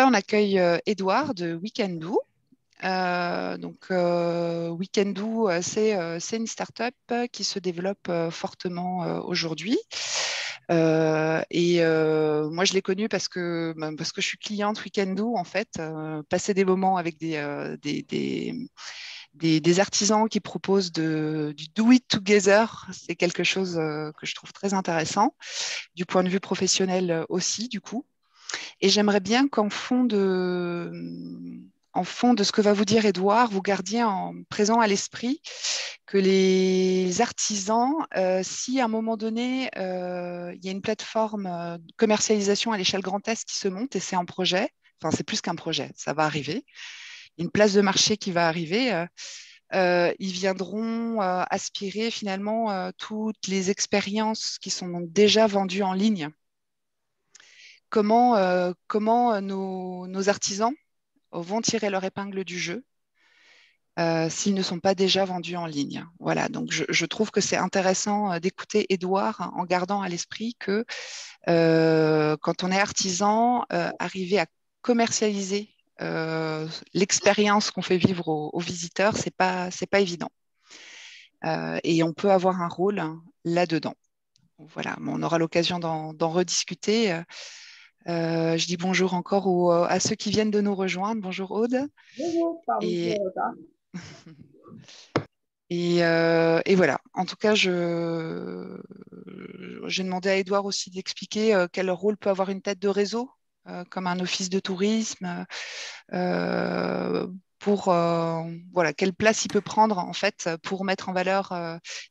On accueille Édouard de Weekendoo. Weekendoo, c'est une start-up qui se développe fortement aujourd'hui. Moi, je l'ai connu parce que je suis cliente Weekendoo, en fait. Passer des moments avec des artisans qui proposent du do it together, c'est quelque chose que je trouve très intéressant, du point de vue professionnel aussi, du coup. Et j'aimerais bien en fond de ce que va vous dire Édouard, vous gardiez présent à l'esprit que les artisans, si à un moment donné, il y a une plateforme de commercialisation à l'échelle Grand Est qui se monte et c'est un projet, enfin c'est plus qu'un projet, ça va arriver, une place de marché qui va arriver, ils viendront aspirer finalement toutes les expériences qui sont déjà vendues en ligne. Comment nos artisans vont tirer leur épingle du jeu s'ils ne sont pas déjà vendus en ligne. Voilà, donc je trouve que c'est intéressant d'écouter Édouard en gardant à l'esprit que quand on est artisan, arriver à commercialiser l'expérience qu'on fait vivre aux visiteurs, c'est pas évident. Et on peut avoir un rôle là-dedans. Voilà, on aura l'occasion d'en rediscuter. Je dis bonjour encore à ceux qui viennent de nous rejoindre. Bonjour Aude. Bonjour, pardon pour Et, le retard. et voilà. En tout cas, j'ai demandé à Edouard aussi d'expliquer quel rôle peut avoir une tête de réseau, comme un office de tourisme, euh, pour voilà, quelle place il peut prendre en fait pour mettre en valeur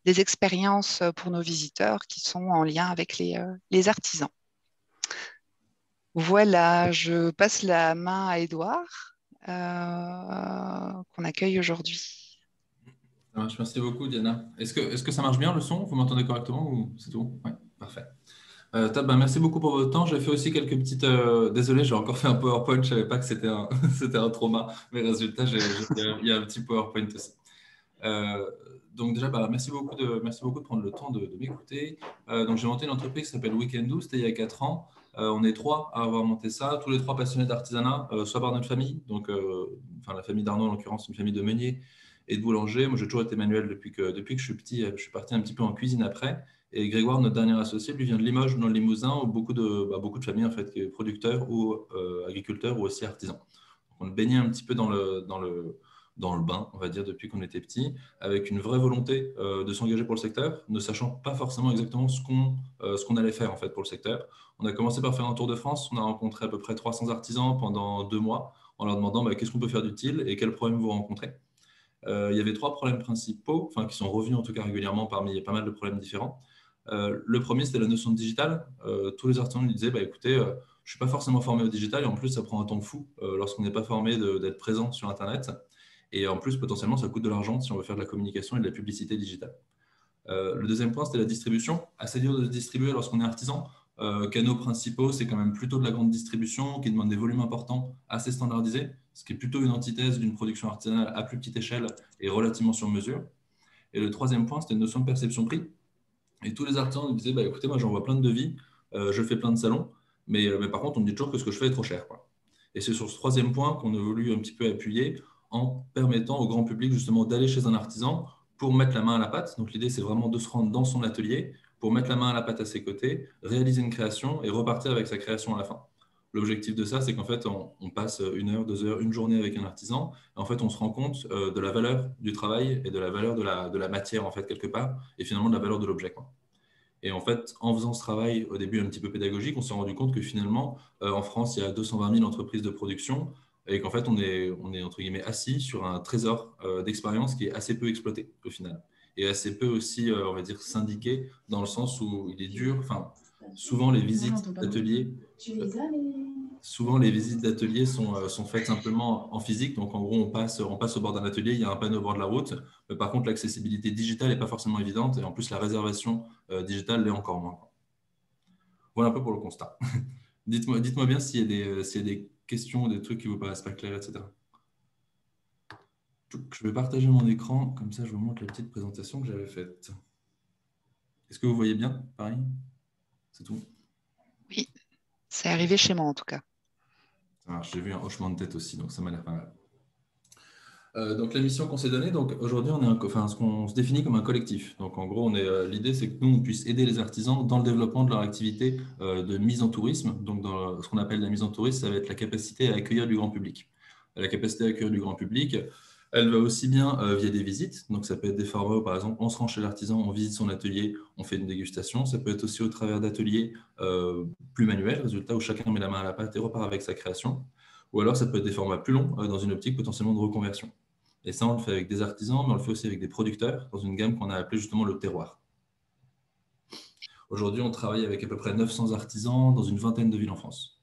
des expériences pour nos visiteurs qui sont en lien avec les artisans. Voilà, je passe la main à Edouard, qu'on accueille aujourd'hui. Ça marche, merci beaucoup, Diana. Est-ce que ça marche bien le son? Vous m'entendez correctement ou c'est tout? Oui, parfait. Top, ben, merci beaucoup pour votre temps. J'ai fait aussi quelques petites. Désolé, j'ai encore fait un PowerPoint. Je ne savais pas que c'était c'était un trauma. Mais résultat, il y a un petit PowerPoint aussi. Euh, donc déjà, bah, merci beaucoup de prendre le temps de m'écouter. Donc j'ai monté une entreprise qui s'appelle Weekendoo, c'était il y a 4 ans. On est trois à avoir monté ça, tous les trois passionnés d'artisanat, soit par notre famille, donc enfin la famille d'Arnaud en l'occurrence, une famille de meuniers et de boulangers. Moi j'ai toujours été manuel depuis que je suis petit, je suis parti un petit peu en cuisine après. Et Grégoire, notre dernier associé, lui vient de Limoges, dans le Limousin, où beaucoup de familles en fait, qui est producteurs ou agriculteurs ou aussi artisans. Donc, on baignait un petit peu dans le bain, on va dire, depuis qu'on était petit, avec une vraie volonté de s'engager pour le secteur, ne sachant pas forcément exactement ce qu'on allait faire en fait pour le secteur. On a commencé par faire un tour de France, on a rencontré à peu près 300 artisans pendant 2 mois, en leur demandant bah, qu'est-ce qu'on peut faire d'utile et quels problèmes vous rencontrez. Il y avait trois problèmes principaux, enfin qui sont revenus en tout cas régulièrement parmi pas mal de problèmes différents. Le premier, c'était la notion de digital. Tous les artisans nous disaient, bah, écoutez, je ne suis pas forcément formé au digital et en plus, ça prend un temps fou lorsqu'on n'est pas formé d'être présent sur Internet. Et en plus, potentiellement, ça coûte de l'argent si on veut faire de la communication et de la publicité digitale. Le deuxième point, c'était la distribution. Assez dur de se distribuer lorsqu'on est artisan. Canaux principaux, c'est quand même plutôt de la grande distribution qui demande des volumes importants, assez standardisés, ce qui est plutôt une antithèse d'une production artisanale à plus petite échelle et relativement sur mesure. Et le troisième point, c'était une notion de perception prix. Et tous les artisans nous disaient, bah, écoutez, moi j'envoie plein de devis, je fais plein de salons, mais par contre, on me dit toujours que ce que je fais est trop cher, quoi. Et c'est sur ce troisième point qu'on a voulu un petit peu appuyer en permettant au grand public justement d'aller chez un artisan pour mettre la main à la pâte. Donc l'idée, c'est vraiment de se rendre dans son atelier pour mettre la main à la pâte à ses côtés, réaliser une création et repartir avec sa création à la fin. L'objectif de ça, c'est qu'en fait, on passe 1 heure, 2 heures, une journée avec un artisan. Et en fait, on se rend compte de la valeur du travail et de la valeur de la matière, en fait, quelque part, et finalement de la valeur de l'objet, quoi. Et en fait, en faisant ce travail au début un petit peu pédagogique, on s'est rendu compte que finalement, en France, il y a 220 000 entreprises de production et qu'en fait, on est entre guillemets assis sur un trésor d'expérience qui est assez peu exploité au final. Et assez peu aussi, on va dire, syndiqué dans le sens où il est dur. Enfin, souvent les visites d'ateliers, souvent, les visites d'atelier sont faites simplement en physique. Donc, en gros, on passe au bord d'un atelier, il y a un panneau au bord de la route. Mais par contre, l'accessibilité digitale n'est pas forcément évidente. Et en plus, la réservation digitale l'est encore moins. Voilà un peu pour le constat. Dites-moi bien s'il y a des questions ou des trucs qui vous paraissent pas clairs, etc. Je vais partager mon écran. Comme ça, je vous montre la petite présentation que j'avais faite. Est-ce que vous voyez bien? Pareil? C'est tout? Oui, c'est arrivé chez moi en tout cas. Ça marche. J'ai vu un hochement de tête aussi, donc ça m'a l'air pas mal. Donc la mission qu'on s'est donnée, donc aujourd'hui ce qu'on se définit comme un collectif. Donc en gros, l'idée c'est que nous on puisse aider les artisans dans le développement de leur activité de mise en tourisme. Donc dans ce qu'on appelle la mise en tourisme, ça va être la capacité à accueillir du grand public. La capacité à accueillir du grand public, elle va aussi bien via des visites. Donc ça peut être des formats où par exemple on se rend chez l'artisan, on visite son atelier, on fait une dégustation. Ça peut être aussi au travers d'ateliers plus manuels, résultat où chacun met la main à la pâte et repart avec sa création. Ou alors ça peut être des formats plus longs dans une optique potentiellement de reconversion. Et ça, on le fait avec des artisans, mais on le fait aussi avec des producteurs dans une gamme qu'on a appelée justement le terroir. Aujourd'hui, on travaille avec à peu près 900 artisans dans une vingtaine de villes en France.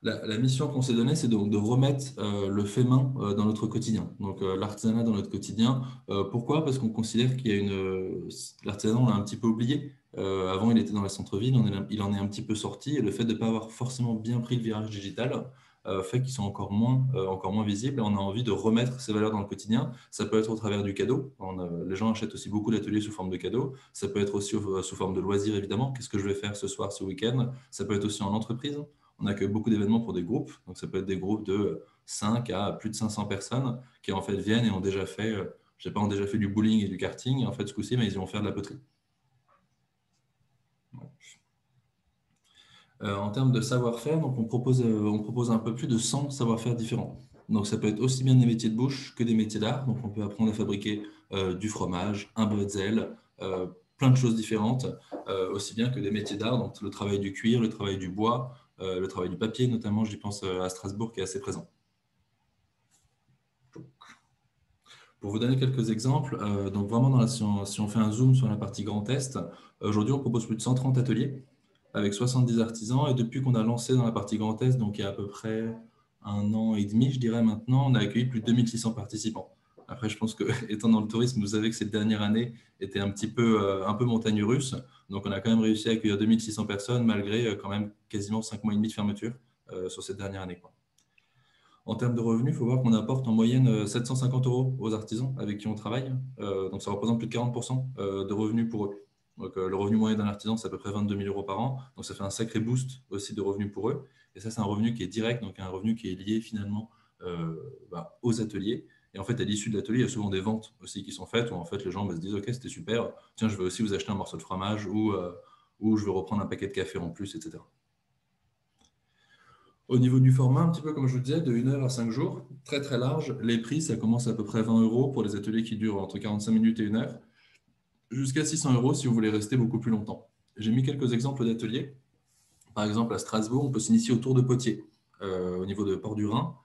La mission qu'on s'est donnée, c'est donc de remettre le fait main dans notre quotidien. Donc l'artisanat dans notre quotidien. Pourquoi? Parce qu'on considère qu'il y a l'artisanat, on l'a un petit peu oublié. Avant, il était dans les centres-villes, il en est un petit peu sorti. Et le fait de ne pas avoir forcément bien pris le virage digital fait qu'ils sont encore moins visibles. Et on a envie de remettre ces valeurs dans le quotidien. Ça peut être au travers du cadeau. Les gens achètent aussi beaucoup d'ateliers sous forme de cadeaux. Ça peut être aussi sous forme de loisirs, évidemment. Qu'est-ce que je vais faire ce soir, ce week-end? Ça peut être aussi en entreprise. On accueille beaucoup d'événements pour des groupes. Donc, ça peut être des groupes de 5 à plus de 500 personnes qui, en fait, viennent et ont déjà fait, ont déjà fait du bowling et du karting. Et en fait, ce coup-ci, ils vont faire de la poterie. En termes de savoir-faire, donc on propose un peu plus de 100 savoir-faire différents. Donc, ça peut être aussi bien des métiers de bouche que des métiers d'art. Donc, on peut apprendre à fabriquer du fromage, un bretzel, plein de choses différentes, aussi bien que des métiers d'art, donc le travail du cuir, le travail du bois, le travail du papier, notamment, j'y pense à Strasbourg, qui est assez présent. Pour vous donner quelques exemples, donc vraiment, si on fait un zoom sur la partie Grand Est, aujourd'hui, on propose plus de 130 ateliers avec 70 artisans. Et depuis qu'on a lancé dans la partie Grand Est, donc il y a à peu près 1 an et demi, je dirais maintenant, on a accueilli plus de 2600 participants. Après, je pense que, étant dans le tourisme, vous savez que cette dernière année était un peu montagne russe. Donc, on a quand même réussi à accueillir 2600 personnes malgré quand même quasiment 5 mois et demi de fermeture sur cette dernière année, quoi. En termes de revenus, il faut voir qu'on apporte en moyenne 750 € aux artisans avec qui on travaille. Donc, ça représente plus de 40% de revenus pour eux. Donc, le revenu moyen d'un artisan, c'est à peu près 22 000 € par an. Donc, ça fait un sacré boost aussi de revenus pour eux. Et ça, c'est un revenu qui est direct, donc un revenu qui est lié finalement aux ateliers. Et en fait, à l'issue de l'atelier, il y a souvent des ventes aussi qui sont faites où en fait, les gens se disent « Ok, c'était super. Tiens, je vais aussi vous acheter un morceau de fromage ou je vais reprendre un paquet de café en plus, etc. » Au niveau du format, un petit peu comme je vous disais, de 1 heure à 5 jours, très très large. Les prix, ça commence à peu près 20 € pour les ateliers qui durent entre 45 minutes et 1 heure, jusqu'à 600 € si vous voulez rester beaucoup plus longtemps. J'ai mis quelques exemples d'ateliers. Par exemple, à Strasbourg, on peut s'initier au tour de potier au niveau de Port-du-Rhin.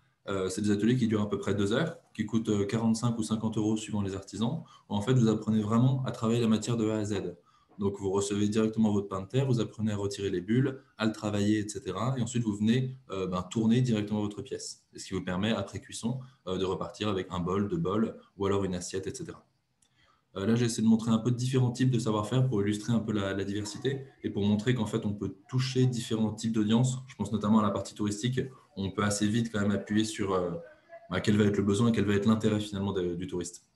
C'est des ateliers qui durent à peu près 2 heures, qui coûtent 45 ou 50 € suivant les artisans. En fait, vous apprenez vraiment à travailler la matière de A à Z. Donc, vous recevez directement votre pain de terre, vous apprenez à retirer les bulles, à le travailler, etc. Et ensuite, vous venez tourner directement votre pièce. Et ce qui vous permet, après cuisson, de repartir avec un bol, 2 bols, ou alors une assiette, etc. Là, j'ai essayé de montrer un peu de différents types de savoir-faire pour illustrer un peu la diversité et pour montrer qu'en fait, on peut toucher différents types d'audience. Je pense notamment à la partie touristique. On peut assez vite quand même appuyer sur quel va être le besoin et quel va être l'intérêt finalement du touriste.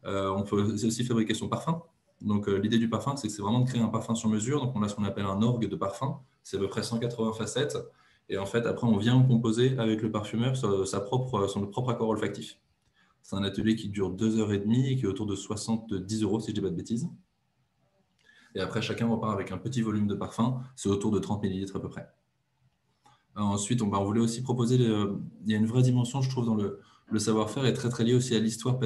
On peut aussi fabriquer son parfum. Donc, l'idée du parfum, c'est que c'est vraiment de créer un parfum sur mesure. Donc, on a ce qu'on appelle un orgue de parfum. C'est à peu près 180 facettes. Et en fait, après, on vient composer avec le parfumeur son propre accord olfactif. C'est un atelier qui dure 2 heures et demie et qui est autour de 70 € si je ne dis pas de bêtises. Et après, chacun repart avec un petit volume de parfum. C'est autour de 30 millilitres à peu près. Ensuite, on voulait aussi proposer, il y a une vraie dimension, je trouve, dans le savoir-faire est très, très lié aussi à l'histoire,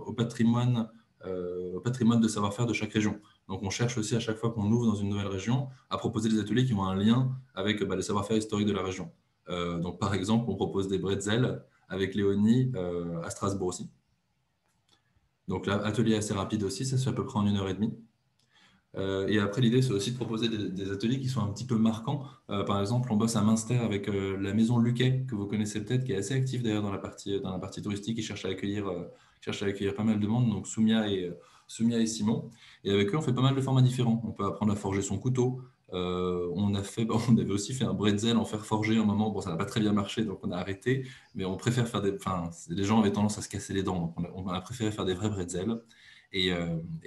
au patrimoine de savoir-faire de chaque région. Donc, on cherche aussi à chaque fois qu'on ouvre dans une nouvelle région à proposer des ateliers qui ont un lien avec les savoir-faire historiques de la région. Donc, par exemple, on propose des bretzels avec Léonie à Strasbourg aussi. Donc là, atelier assez rapide aussi, ça se fait à peu près en 1 heure et demie. Et après, l'idée, c'est aussi de proposer des ateliers qui sont un petit peu marquants. Par exemple, on bosse à Münster avec la maison Luquet, que vous connaissez peut-être, qui est assez active d'ailleurs dans la partie touristique, qui cherche à accueillir pas mal de monde, donc Soumia et Simon. Et avec eux, on fait pas mal de formats différents. On peut apprendre à forger son couteau. On avait aussi fait un bretzel en fer forgé à un moment. Bon, ça n'a pas très bien marché, donc on a arrêté. Mais on préfère faire les gens avaient tendance à se casser les dents, donc on a préféré faire des vrais bretzels. Et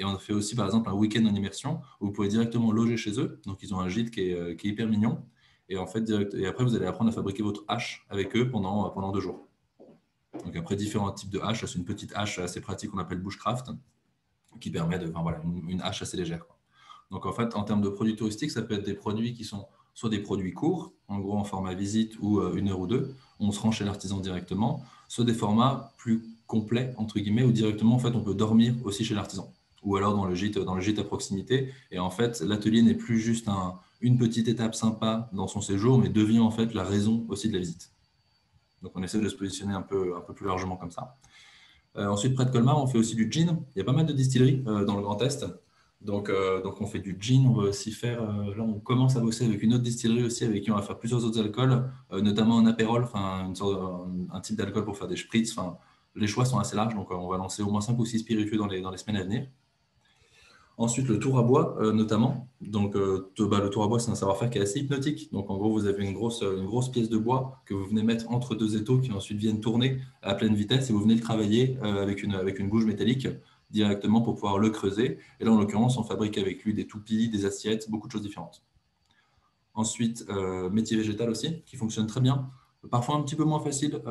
on fait aussi, par exemple, un week-end en immersion où vous pouvez directement loger chez eux. Donc, ils ont un gîte qui est hyper mignon. Et en fait, et après, vous allez apprendre à fabriquer votre hache avec eux pendant 2 jours. Donc, après, différents types de haches. C'est une petite hache assez pratique qu'on appelle bushcraft, qui permet de, enfin, voilà, une hache assez légère, quoi. Donc, en fait, en termes de produits touristiques, ça peut être des produits qui sont soit des produits courts, en gros en format visite ou 1 heure ou deux, on se rend chez l'artisan directement, soit des formats plus complets, entre guillemets, où directement, en fait, on peut dormir aussi chez l'artisan, ou alors dans le gîte à proximité. Et en fait, l'atelier n'est plus juste une petite étape sympa dans son séjour, mais devient en fait la raison aussi de la visite. Donc, on essaie de se positionner un peu plus largement comme ça. Ensuite, près de Colmar, on fait aussi du gin. Il y a pas mal de distilleries dans le Grand Est. Donc, on fait du gin. On va aussi faire. Là, on commence à bosser avec une autre distillerie aussi, avec qui on va faire plusieurs autres alcools, notamment un apérol, enfin, un type d'alcool pour faire des spritz. Enfin, les choix sont assez larges. Donc, on va lancer au moins 5 ou 6 spiritueux dans les semaines à venir. Ensuite, le tour à bois, notamment. Donc, le tour à bois, c'est un savoir-faire qui est assez hypnotique. Donc, en gros, vous avez une grosse pièce de bois que vous venez mettre entre deux étaux qui ensuite viennent tourner à pleine vitesse et vous venez le travailler avec une gouge métallique directement pour pouvoir le creuser. Et là, en l'occurrence, on fabrique avec lui des toupies, des assiettes, beaucoup de choses différentes. Ensuite, métier végétal aussi, qui fonctionne très bien. Parfois un petit peu moins facile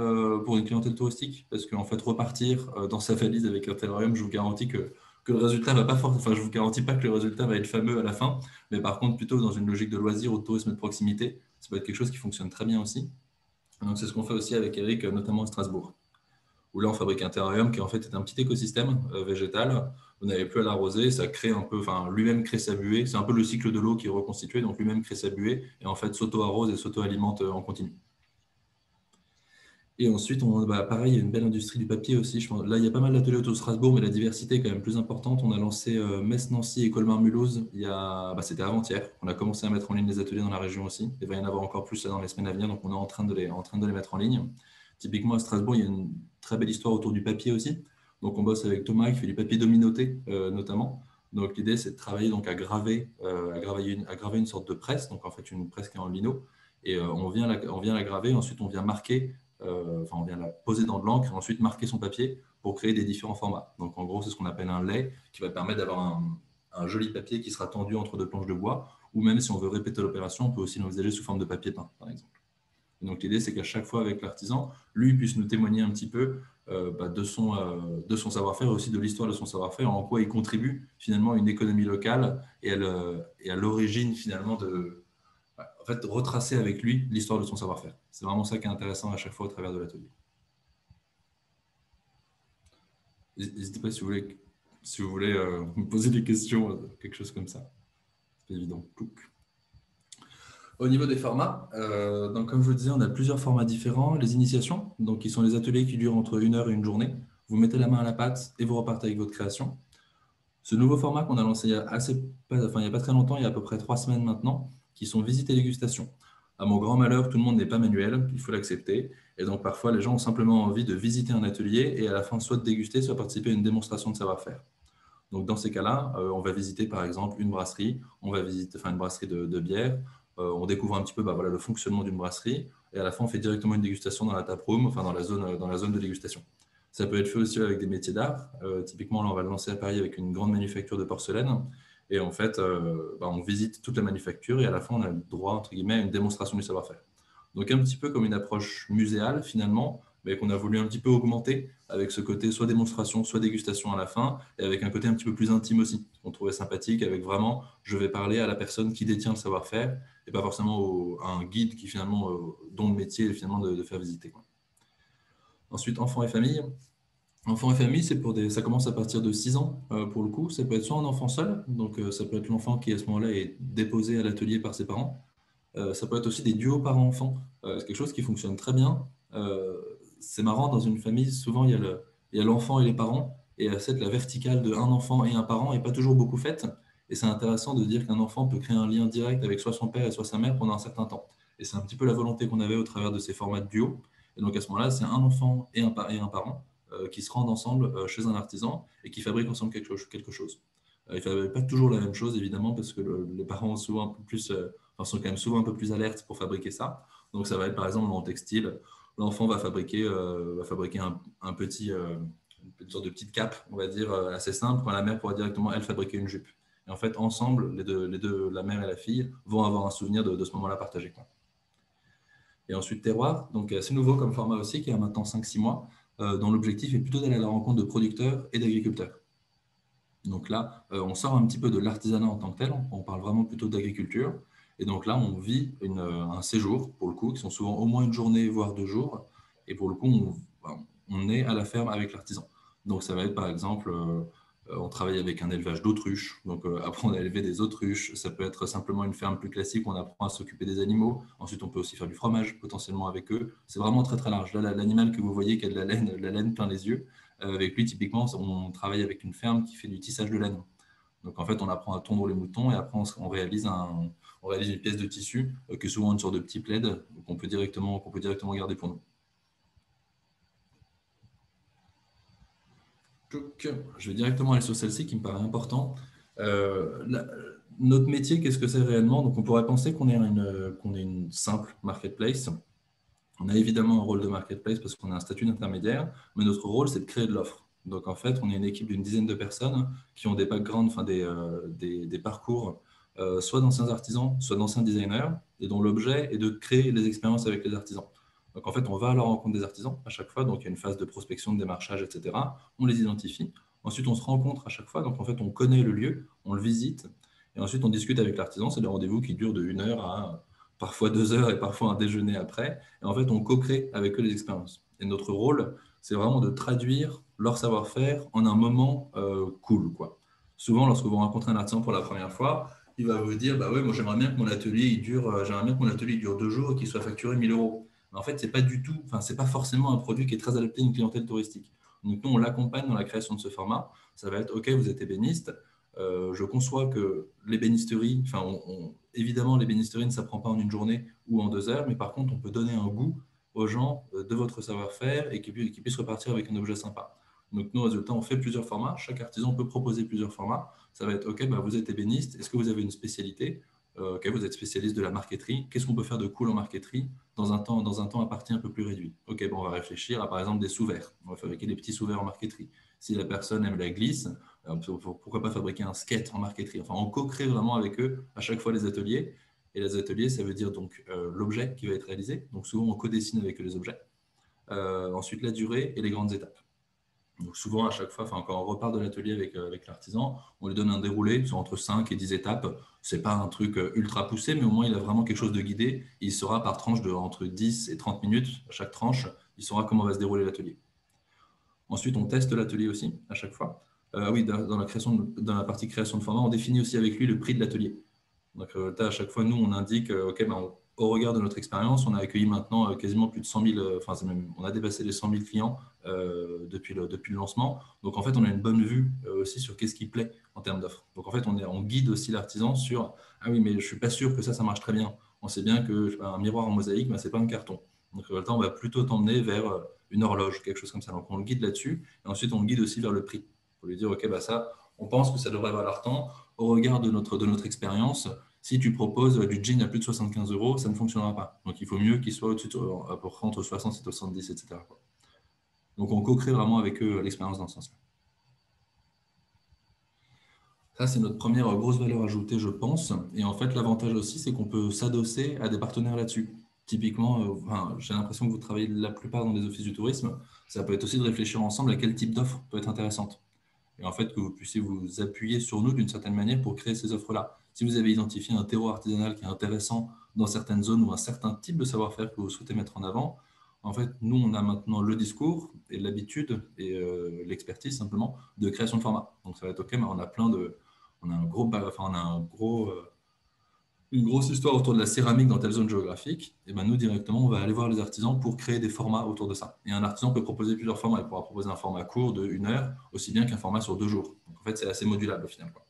pour une clientèle touristique, parce qu'en fait, repartir dans sa valise avec un terrarium, je vous garantis que le résultat va pas forcément, enfin, je vous garantis pas que le résultat va être fameux à la fin, mais par contre, plutôt dans une logique de loisir ou de tourisme de proximité, ça peut être quelque chose qui fonctionne très bien aussi. Donc, c'est ce qu'on fait aussi avec Eric, notamment à Strasbourg, où là, on fabrique un terrarium qui en fait est un petit écosystème végétal. Vous n'avez plus à l'arroser, ça crée un peu, enfin, lui-même crée sa buée. C'est un peu le cycle de l'eau qui est reconstitué, donc lui-même crée sa buée et en fait s'auto-arrose et s'auto-alimente en continu. Et ensuite, pareil, il y a une belle industrie du papier aussi. Je pense. Là, il y a pas mal d'ateliers autour de Strasbourg, mais la diversité est quand même plus importante. On a lancé Metz, Nancy et Colmar-Mulhouse. C'était avant-hier. On a commencé à mettre en ligne les ateliers dans la région aussi. Il va y en avoir encore plus là, dans les semaines à venir, donc on est en train de les mettre en ligne. Typiquement, à Strasbourg, il y a une très belle histoire autour du papier aussi. Donc, on bosse avec Thomas qui fait du papier dominoté, notamment. Donc, l'idée, c'est de travailler donc, à graver une sorte de presse, donc en fait une presse qui est en lino. Et on vient la graver, ensuite on vient marquer on vient la poser dans de l'encre et ensuite marquer son papier pour créer des différents formats. Donc, en gros, c'est ce qu'on appelle un lait qui va permettre d'avoir un joli papier qui sera tendu entre deux planches de bois. Ou même si on veut répéter l'opération, on peut aussi l'envisager sous forme de papier peint, par exemple. Et donc, l'idée, c'est qu'à chaque fois, avec l'artisan, lui puisse nous témoigner un petit peu de son savoir-faire et aussi de l'histoire de son savoir-faire, en quoi il contribue finalement à une économie locale et à l'origine finalement en fait, retracer avec lui l'histoire de son savoir-faire. C'est vraiment ça qui est intéressant à chaque fois au travers de l'atelier. N'hésitez pas si vous voulez me poser des questions, quelque chose comme ça. C'est pas évident. Au niveau des formats, donc comme je vous disais, on a plusieurs formats différents. Les initiations, donc qui sont les ateliers qui durent entre 1 heure et une journée. Vous mettez la main à la pâte et vous repartez avec votre création. Ce nouveau format qu'on a lancé il y a pas très longtemps, il y a à peu près 3 semaines maintenant, qui sont visites et dégustations. À mon grand malheur, tout le monde n'est pas manuel, il faut l'accepter. Et donc parfois, les gens ont simplement envie de visiter un atelier et à la fin, soit de déguster, soit participer à une démonstration de savoir-faire. Donc dans ces cas-là, on va visiter par exemple une brasserie, on va visiter une brasserie de bière, on découvre un petit peu le fonctionnement d'une brasserie et à la fin, on fait directement une dégustation dans la taproom, enfin dans la zone de dégustation. Ça peut être fait aussi avec des métiers d'art. Typiquement, là, on va le lancer à Paris avec une grande manufacture de porcelaine. Et en fait, on visite toute la manufacture et à la fin, on a le droit, entre guillemets, à une démonstration du savoir-faire. Donc, un petit peu comme une approche muséale, finalement, mais qu'on a voulu un petit peu augmenter avec ce côté soit démonstration, soit dégustation à la fin, et avec un côté un petit peu plus intime aussi, qu'on trouvait sympathique, avec vraiment, je vais parler à la personne qui détient le savoir-faire, et pas forcément à un guide qui, finalement, dont le métier est finalement de faire visiter, quoi. Ensuite, enfants et famille. Enfants et famille, ça commence à partir de 6 ans pour le coup. Ça peut être soit un enfant seul, donc ça peut être l'enfant qui à ce moment-là est déposé à l'atelier par ses parents. Ça peut être aussi des duos parents-enfants. C'est quelque chose qui fonctionne très bien. C'est marrant, dans une famille, souvent il y a l'enfant et les parents, et la verticale de un enfant et un parent n'est pas toujours beaucoup faite. Et c'est intéressant de dire qu'un enfant peut créer un lien direct avec soit son père et soit sa mère pendant un certain temps. Et c'est un petit peu la volonté qu'on avait au travers de ces formats de duo. Et donc à ce moment-là, c'est un enfant et un parent qui se rendent ensemble chez un artisan et qui fabriquent ensemble quelque chose. Ils ne fabriquent pas toujours la même chose, évidemment, parce que les parents souvent un peu plus, sont quand même souvent un peu plus alertes pour fabriquer ça. Donc ça va être par exemple dans le textile, l'enfant va fabriquer une sorte de petite cape, on va dire, assez simple, quand la mère pourra directement, elle, fabriquer une jupe. Et en fait, ensemble, les deux, la mère et la fille, vont avoir un souvenir de ce moment-là partagé, quoi. Et ensuite, terroir, donc c'est nouveau comme format aussi, qui a maintenant 5-6 mois, dont l'objectif est plutôt d'aller à la rencontre de producteurs et d'agriculteurs. Donc là, on sort un petit peu de l'artisanat en tant que tel, on parle vraiment plutôt d'agriculture. Et donc là, on vit un séjour, pour le coup, qui sont souvent au moins une journée, voire 2 jours. Et pour le coup, on est à la ferme avec l'artisan. Donc ça va être par exemple, on travaille avec un élevage d'autruches, donc apprendre à élever des autruches. Ça peut être simplement une ferme plus classique où on apprend à s'occuper des animaux. Ensuite, on peut aussi faire du fromage potentiellement avec eux. C'est vraiment très très large. Là, l'animal que vous voyez qui a de la laine plein les yeux, avec lui, typiquement, on travaille avec une ferme qui fait du tissage de laine. Donc, en fait, on apprend à tondre les moutons et après, on réalise une pièce de tissu qui est souvent une sorte de petit plaid qu'on peut directement garder pour nous. Donc, je vais directement aller sur celle-ci qui me paraît important. Notre métier, qu'est-ce que c'est réellement? Donc, on pourrait penser qu'on est une simple marketplace. On a évidemment un rôle de marketplace parce qu'on a un statut d'intermédiaire, mais notre rôle, c'est de créer de l'offre. Donc, en fait, on est une équipe d'une dizaine de personnes qui ont des backgrounds, enfin des parcours, soit d'anciens artisans, soit d'anciens designers, et dont l'objet est de créer les expériences avec les artisans. Donc, en fait, on va à la rencontre des artisans à chaque fois. Donc, il y a une phase de prospection, de démarchage, etc. On les identifie. Ensuite, on se rencontre à chaque fois. Donc, en fait, on connaît le lieu, on le visite, et ensuite, on discute avec l'artisan. C'est des rendez-vous qui durent de 1 heure à parfois 2 heures et parfois un déjeuner après. Et en fait, on co-crée avec eux les expériences. Et notre rôle, c'est vraiment de traduire leur savoir-faire en un moment cool, quoi. Souvent, lorsque vous rencontrez un artisan pour la première fois, il va vous dire, bah ouais, moi j'aimerais bien que mon atelier il dure 2 jours et qu'il soit facturé 1 000 euros. Mais en fait, c'est pas du tout, enfin, c'est pas forcément un produit qui est très adapté à une clientèle touristique. Donc nous, on l'accompagne dans la création de ce format. Ça va être, ok, vous êtes ébéniste. Je conçois que l'ébénisterie, enfin, évidemment, l'ébénisterie ne s'apprend pas en une journée ou en 2 heures, mais par contre, on peut donner un goût aux gens de votre savoir-faire et qu'ils puissent repartir avec un objet sympa. Donc, nous, résultat, on fait plusieurs formats. Chaque artisan peut proposer plusieurs formats. Ça va être, OK, bah, vous êtes ébéniste, est-ce que vous avez une spécialité? OK, vous êtes spécialiste de la marqueterie. Qu'est-ce qu'on peut faire de cool en marqueterie dans un temps à partie un peu plus réduit? OK, bon, on va réfléchir à, par exemple, des sous-verres. On va fabriquer des petits sous-verres en marqueterie. Si la personne aime la glisse, pourquoi pas fabriquer un skate en marqueterie? Enfin, on co-crée vraiment avec eux à chaque fois les ateliers. Et les ateliers, ça veut dire donc l'objet qui va être réalisé. Donc souvent, on co-dessine avec eux les objets. Ensuite, la durée et les grandes étapes. Donc souvent, à chaque fois, enfin, quand on repart de l'atelier avec l'artisan, on lui donne un déroulé sur entre 5 et 10 étapes. Ce n'est pas un truc ultra poussé, mais au moins, il a vraiment quelque chose de guidé. Il saura par tranche de entre 10 et 30 minutes, à chaque tranche, il saura comment va se dérouler l'atelier. Ensuite, on teste l'atelier aussi, à chaque fois. Oui, dans la partie création de format, on définit aussi avec lui le prix de l'atelier. Donc, à chaque fois, nous, on indique, OK, ben, au regard de notre expérience, on a accueilli maintenant quasiment plus de 100 000, on a dépassé les 100 000 clients depuis le lancement. Donc, en fait, on a une bonne vue aussi sur qu'est-ce qui plaît en termes d'offres. Donc, en fait, on guide aussi l'artisan sur, ah oui, mais je ne suis pas sûr que ça marche très bien. On sait bien que un miroir en mosaïque, ben, ce n'est pas un carton. Donc, on va plutôt t'emmener vers une horloge, quelque chose comme ça. Donc, on le guide là-dessus. Et ensuite, on le guide aussi vers le prix. Pour lui dire, OK, bah, ça, on pense que ça devrait valoir tant. Au regard de notre expérience, si tu proposes du jean à plus de 75 euros, ça ne fonctionnera pas. Donc, il faut mieux qu'il soit au-dessus entre 60 et 70, etc. Donc, on co-crée vraiment avec eux l'expérience dans ce sens-là. Ça, c'est notre première grosse valeur ajoutée, je pense. Et en fait, l'avantage aussi, c'est qu'on peut s'adosser à des partenaires là-dessus. Typiquement, j'ai l'impression que vous travaillez la plupart dans des offices du tourisme. Ça peut être aussi de réfléchir ensemble à quel type d'offre peut être intéressante. Et en fait, que vous puissiez vous appuyer sur nous d'une certaine manière pour créer ces offres-là. Si vous avez identifié un terreau artisanal qui est intéressant dans certaines zones ou un certain type de savoir-faire que vous souhaitez mettre en avant, en fait, nous, on a maintenant le discours et l'habitude et l'expertise simplement de création de format. Donc, ça va être OK, mais on a une grosse histoire autour de la céramique dans telle zone géographique, et ben nous directement, on va aller voir les artisans pour créer des formats autour de ça. Et un artisan peut proposer plusieurs formats. Il pourra proposer un format court de 1 heure, aussi bien qu'un format sur 2 jours. Donc en fait, c'est assez modulable au final, quoi.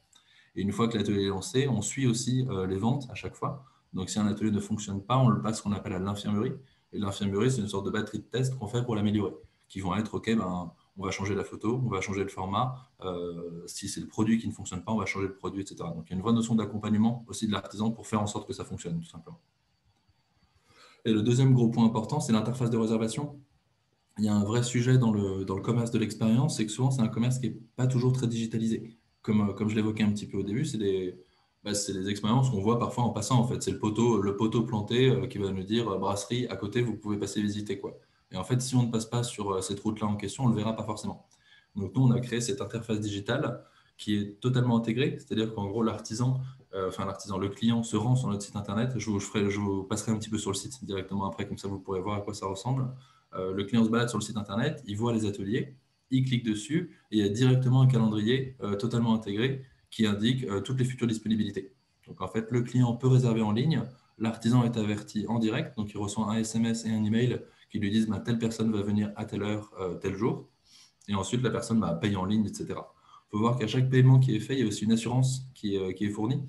Et une fois que l'atelier est lancé, on suit aussi les ventes à chaque fois. Donc si un atelier ne fonctionne pas, on le passe ce qu'on appelle à l'infirmerie. Et l'infirmerie, c'est une sorte de batterie de tests qu'on fait pour l'améliorer, qui vont être, OK, ben, on va changer la photo, on va changer le format. Si c'est le produit qui ne fonctionne pas, on va changer le produit, etc. Donc il y a une vraie notion d'accompagnement aussi de l'artisan pour faire en sorte que ça fonctionne, tout simplement. Et le deuxième gros point important, c'est l'interface de réservation. il y a un vrai sujet dans le commerce de l'expérience, c'est que souvent, c'est un commerce qui n'est pas toujours très digitalisé. Comme je l'évoquais un petit peu au début, c'est des expériences qu'on voit parfois en passant, en fait. C'est le poteau planté qui va nous dire brasserie, à côté, vous pouvez passer visiter, quoi. Et en fait, si on ne passe pas sur cette route-là en question, on ne le verra pas forcément. Donc, nous, on a créé cette interface digitale qui est totalement intégrée, c'est-à-dire qu'en gros, le client se rend sur notre site internet. Je vous passerai un petit peu sur le site directement après, comme ça, vous pourrez voir à quoi ça ressemble. Le client se balade sur le site internet, il voit les ateliers, il clique dessus et il y a directement un calendrier totalement intégré qui indique toutes les futures disponibilités. Donc en fait, le client peut réserver en ligne, l'artisan est averti en direct, donc il reçoit un SMS et un email qui lui disent telle personne va venir à telle heure, tel jour, et ensuite la personne paye en ligne, etc. Il faut voir qu'à chaque paiement qui est fait, il y a aussi une assurance qui est fournie.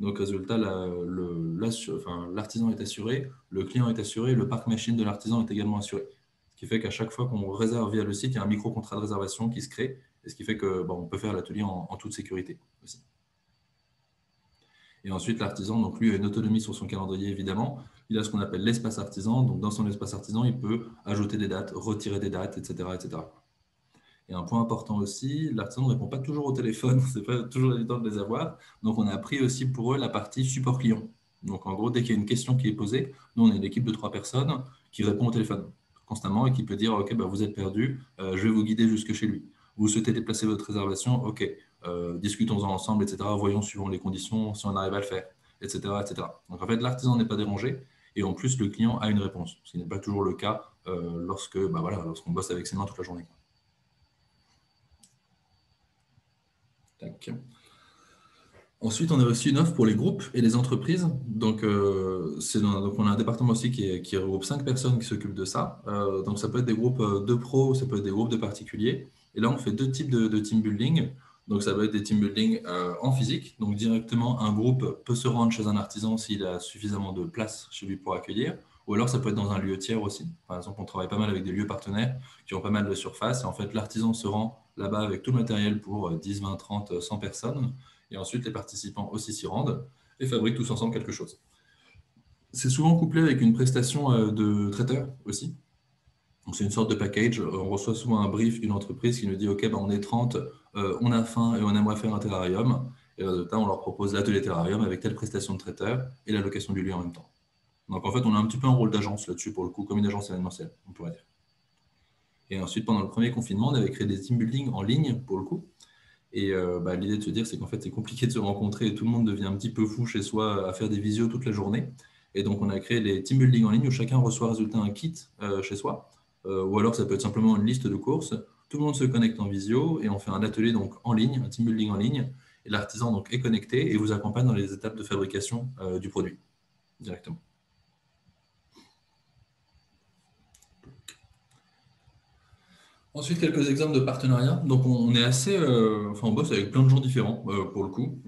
Donc, résultat, l'artisan est assuré, le client est assuré, le parc machine de l'artisan est également assuré. Ce qui fait qu'à chaque fois qu'on réserve via le site, il y a un micro-contrat de réservation qui se crée, et ce qui fait que on peut faire l'atelier en toute sécurité aussi. Et ensuite, l'artisan, donc lui, a une autonomie sur son calendrier, évidemment. Il a ce qu'on appelle l'espace artisan. Donc, dans son espace artisan, il peut ajouter des dates, retirer des dates, etc., etc. Et un point important aussi, l'artisan ne répond pas toujours au téléphone, c'est pas toujours évident de les avoir. Donc, on a pris aussi pour eux la partie support client. Donc, en gros, dès qu'il y a une question qui est posée, nous, on est une équipe de 3 personnes qui répond au téléphone constamment et qui peut dire, OK, vous êtes perdu, je vais vous guider jusque chez lui. Vous souhaitez déplacer votre réservation, OK, discutons-en ensemble, etc. Voyons suivant les conditions si on arrive à le faire, etc., etc. Donc, en fait, l'artisan n'est pas dérangé et en plus, le client a une réponse, ce qui n'est pas toujours le cas lorsqu'on bosse avec ses mains toute la journée. Tac. Ensuite, on a aussi une offre pour les groupes et les entreprises. Donc, on a un département aussi qui regroupe 5 personnes qui s'occupent de ça. Donc, ça peut être des groupes de pros, ça peut être des groupes de particuliers. Et là, on fait 2 types de team building. Donc, ça va être des team building en physique. Donc, directement, un groupe peut se rendre chez un artisan s'il a suffisamment de place chez lui pour accueillir. Ou alors, ça peut être dans un lieu tiers aussi. Par exemple, on travaille pas mal avec des lieux partenaires qui ont pas mal de surface. Et en fait, l'artisan se rend là-bas avec tout le matériel pour 10, 20, 30, 100 personnes. Et ensuite, les participants aussi s'y rendent et fabriquent tous ensemble quelque chose. C'est souvent couplé avec une prestation de traiteur aussi. Donc, c'est une sorte de package. On reçoit souvent un brief d'une entreprise qui nous dit OK, on est 30, on a faim et on aimerait faire un terrarium. Et résultat, on leur propose l'atelier terrarium avec telle prestation de traiteur et la location du lieu en même temps. Donc, en fait, on a un petit peu un rôle d'agence là-dessus, pour le coup, comme une agence événementielle, on pourrait dire. Et ensuite, pendant le premier confinement, on avait créé des team building en ligne, pour le coup. Et l'idée de se dire, c'est qu'en fait, c'est compliqué de se rencontrer et tout le monde devient un petit peu fou chez soi à faire des visios toute la journée. Et donc, on a créé les team building en ligne où chacun reçoit résultat un kit chez soi. Ou alors, ça peut être simplement une liste de courses. Tout le monde se connecte en visio et on fait un atelier donc en ligne, un team building en ligne. Et l'artisan donc est connecté et vous accompagne dans les étapes de fabrication du produit directement. Ensuite, quelques exemples de partenariats. Donc, on bosse avec plein de gens différents pour le coup.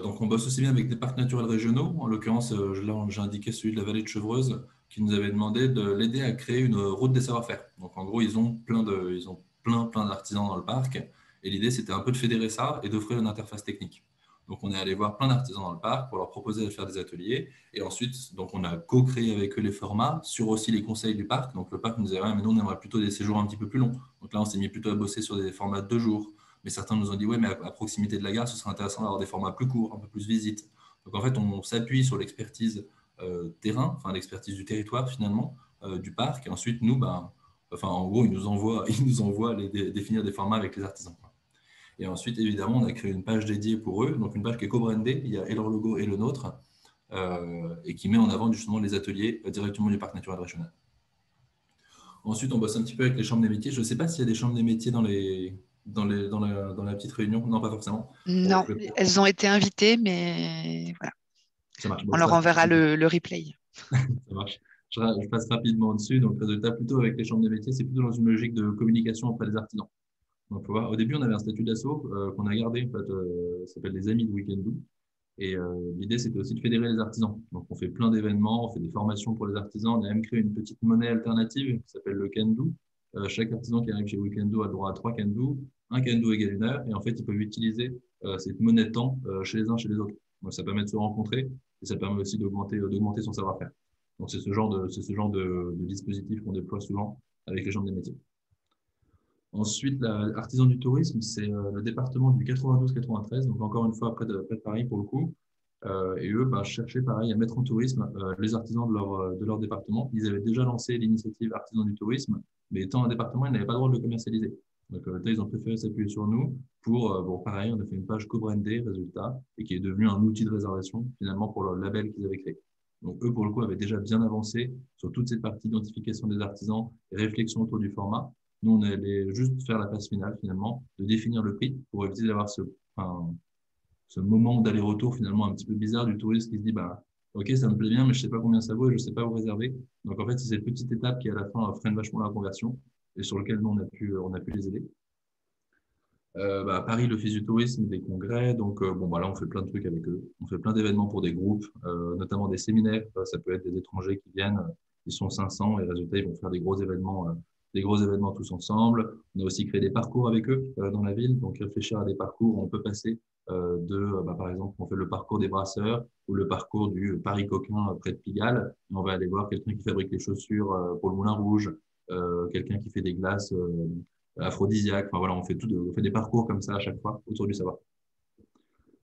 Donc, on bosse aussi bien avec des parcs naturels régionaux. En l'occurrence, là, j'ai indiqué celui de la vallée de Chevreuse qui nous avait demandé de l'aider à créer une route des savoir-faire. Donc, en gros, ils ont plein d'artisans dans le parc. Et l'idée, c'était un peu de fédérer ça et d'offrir une interface technique. Donc, on est allé voir plein d'artisans dans le parc pour leur proposer de faire des ateliers. Et ensuite, donc, on a co-créé avec eux les formats sur aussi les conseils du parc. Donc, le parc nous a dit, mais nous, on aimerait plutôt des séjours un petit peu plus longs. Donc là, on s'est mis plutôt à bosser sur des formats de 2 jours. Mais certains nous ont dit, oui, mais à proximité de la gare, ce serait intéressant d'avoir des formats plus courts, un peu plus visites. Donc en fait, on s'appuie sur l'expertise terrain, enfin l'expertise du territoire finalement, du parc. Et ensuite, nous, en gros, ils nous envoient définir des formats avec les artisans. Et ensuite, évidemment, on a créé une page dédiée pour eux, donc une page qui est co-brandée, il y a et leur logo et le nôtre, et qui met en avant justement les ateliers directement du parc naturel régional. Ensuite, on bosse un petit peu avec les chambres des métiers. Je ne sais pas s'il y a des chambres des métiers dans la petite réunion. Non, pas forcément. Bon, Non, elles ont été invitées, mais voilà. ça marche. On Bon, leur enverra le replay. ça marche. Je passe rapidement dessus. Donc, résultat, plutôt avec les chambres des métiers, c'est plutôt dans une logique de communication auprès des artisans. Donc, faut voir, au début, on avait un statut d'asso qu'on a gardé, en fait, ça s'appelle les Amis de Weekendoo. Et l'idée, c'était aussi de fédérer les artisans. Donc, on fait plein d'événements, on fait des formations pour les artisans. On a même créé une petite monnaie alternative qui s'appelle le Kendo. Chaque artisan qui arrive chez Weekendo a le droit à 3 Kendo. Un Kendo égale 1 heure. Et en fait, ils peuvent utiliser cette monnaie de temps chez les uns, chez les autres. Donc, ça permet de se rencontrer et ça permet aussi d'augmenter son savoir-faire. Donc, c'est ce genre de dispositif qu'on déploie souvent avec les gens des métiers. Ensuite, l'artisan du tourisme, c'est le département du 92-93, donc encore une fois près de Paris pour le coup. Et eux, cherchaient pareil à mettre en tourisme les artisans de leur département. Ils avaient déjà lancé l'initiative Artisans du tourisme, mais étant un département, ils n'avaient pas le droit de le commercialiser. Donc, là, ils ont préféré s'appuyer sur nous pour, pareil, on a fait une page co-brandée, résultat, et qui est devenue un outil de réservation finalement pour le label qu'ils avaient créé. Donc, eux, pour le coup, avaient déjà bien avancé sur toute cette partie d'identification des artisans et réflexion autour du format. Nous, on allait juste faire la phase finale, finalement, de définir le prix pour éviter d'avoir ce moment d'aller-retour, finalement, un petit peu bizarre du touriste qui se dit, OK, ça me plaît bien, mais je ne sais pas combien ça vaut et je ne sais pas vous réserver. Donc, en fait, c'est cette petite étape qui, à la fin, freine vachement la conversion et sur lequel nous, on a pu les aider. À Paris, l'Office du tourisme, des congrès. Donc, là, on fait plein de trucs avec eux. On fait plein d'événements pour des groupes, notamment des séminaires. Ça peut être des étrangers qui viennent, ils sont 500 et résultat, ils vont faire des gros événements tous ensemble. On a aussi créé des parcours avec eux dans la ville. Donc, réfléchir à des parcours où on peut passer par exemple, on fait le parcours des brasseurs ou le parcours du Paris Coquin près de Pigalle. Et on va aller voir quelqu'un qui fabrique les chaussures pour le Moulin Rouge, quelqu'un qui fait des glaces aphrodisiaques. Enfin, voilà, on fait des parcours comme ça à chaque fois autour du savoir.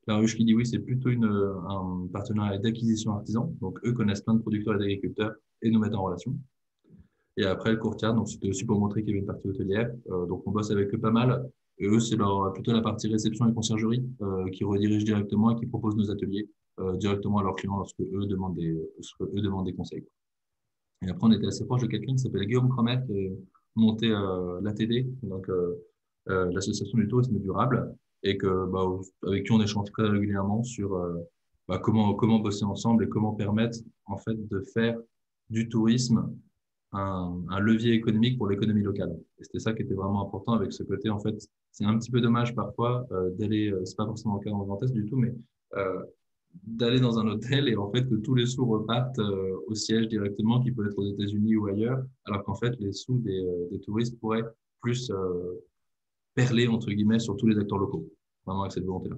La ruche qui dit oui, c'est plutôt un partenariat d'acquisition artisan. Donc, eux connaissent plein de producteurs et d'agriculteurs et nous mettent en relation. Et après, le courtier, donc c'était aussi pour montrer qu'il y avait une partie hôtelière. Donc, on bosse avec eux pas mal. Et eux, c'est plutôt la partie réception et conciergerie qui redirige directement et qui propose nos ateliers directement à leurs clients lorsque eux demandent des conseils. Et après, on était assez proche de quelqu'un qui s'appelle Guillaume Cromer qui a monté l'ATD, donc l'Association du tourisme durable, et avec qui on échange très régulièrement sur comment bosser ensemble et comment permettre en fait de faire du tourisme un levier économique pour l'économie locale. Et c'était ça qui était vraiment important avec ce côté, en fait, c'est un petit peu dommage parfois d'aller, c'est pas forcément le cas dans le Grand Est du tout, mais euh, d'aller dans un hôtel et en fait que tous les sous repartent au siège directement, qui peut être aux États-Unis ou ailleurs, alors qu'en fait les sous des touristes pourraient plus perler entre guillemets sur tous les acteurs locaux. Vraiment avec cette volonté-là.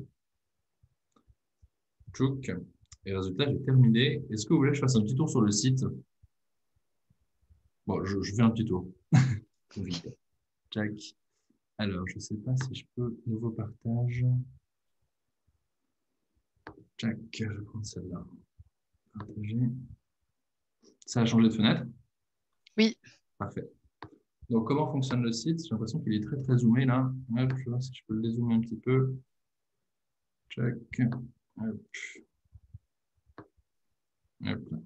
Tchouk. Et résultat, j'ai terminé. Est-ce que vous voulez que je fasse un petit tour sur le site? Bon, je fais un petit tour. Jack. Alors, je ne sais pas si je peux nouveau partage. Jack, je vais prendre celle-là. Partager. Ça a changé de fenêtre? Oui. Parfait. Donc, comment fonctionne le site? J'ai l'impression qu'il est très, très zoomé là. Hop, je vais voir si je peux le dézoomer un petit peu. Check. Hop. Hop là.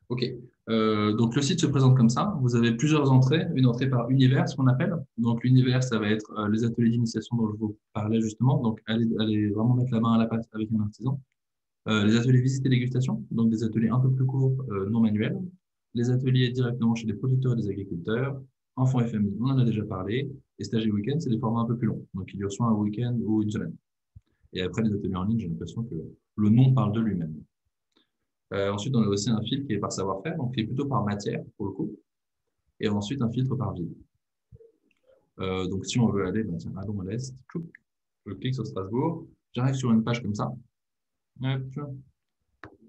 OK. Donc, le site se présente comme ça. Vous avez plusieurs entrées. Une entrée par univers, ce qu'on appelle. Donc, l'univers, ça va être les ateliers d'initiation dont je vous parlais justement. Donc, allez vraiment mettre la main à la pâte avec un artisan. Les ateliers visite et dégustation, donc des ateliers un peu plus courts, non manuels. Les ateliers directement chez les producteurs et les agriculteurs. Enfants et familles, on en a déjà parlé. Et stage et week-end, c'est des formats un peu plus longs. Donc, il y a soit un week-end ou une semaine. Et après, les ateliers en ligne, j'ai l'impression que le nom parle de lui-même. Ensuite, on a aussi un filtre qui est par savoir-faire, donc qui est plutôt par matière, pour le coup. Et ensuite, un filtre par ville. Donc, si on veut aller, allons à l'est. Je clique sur Strasbourg. J'arrive sur une page comme ça. Hop,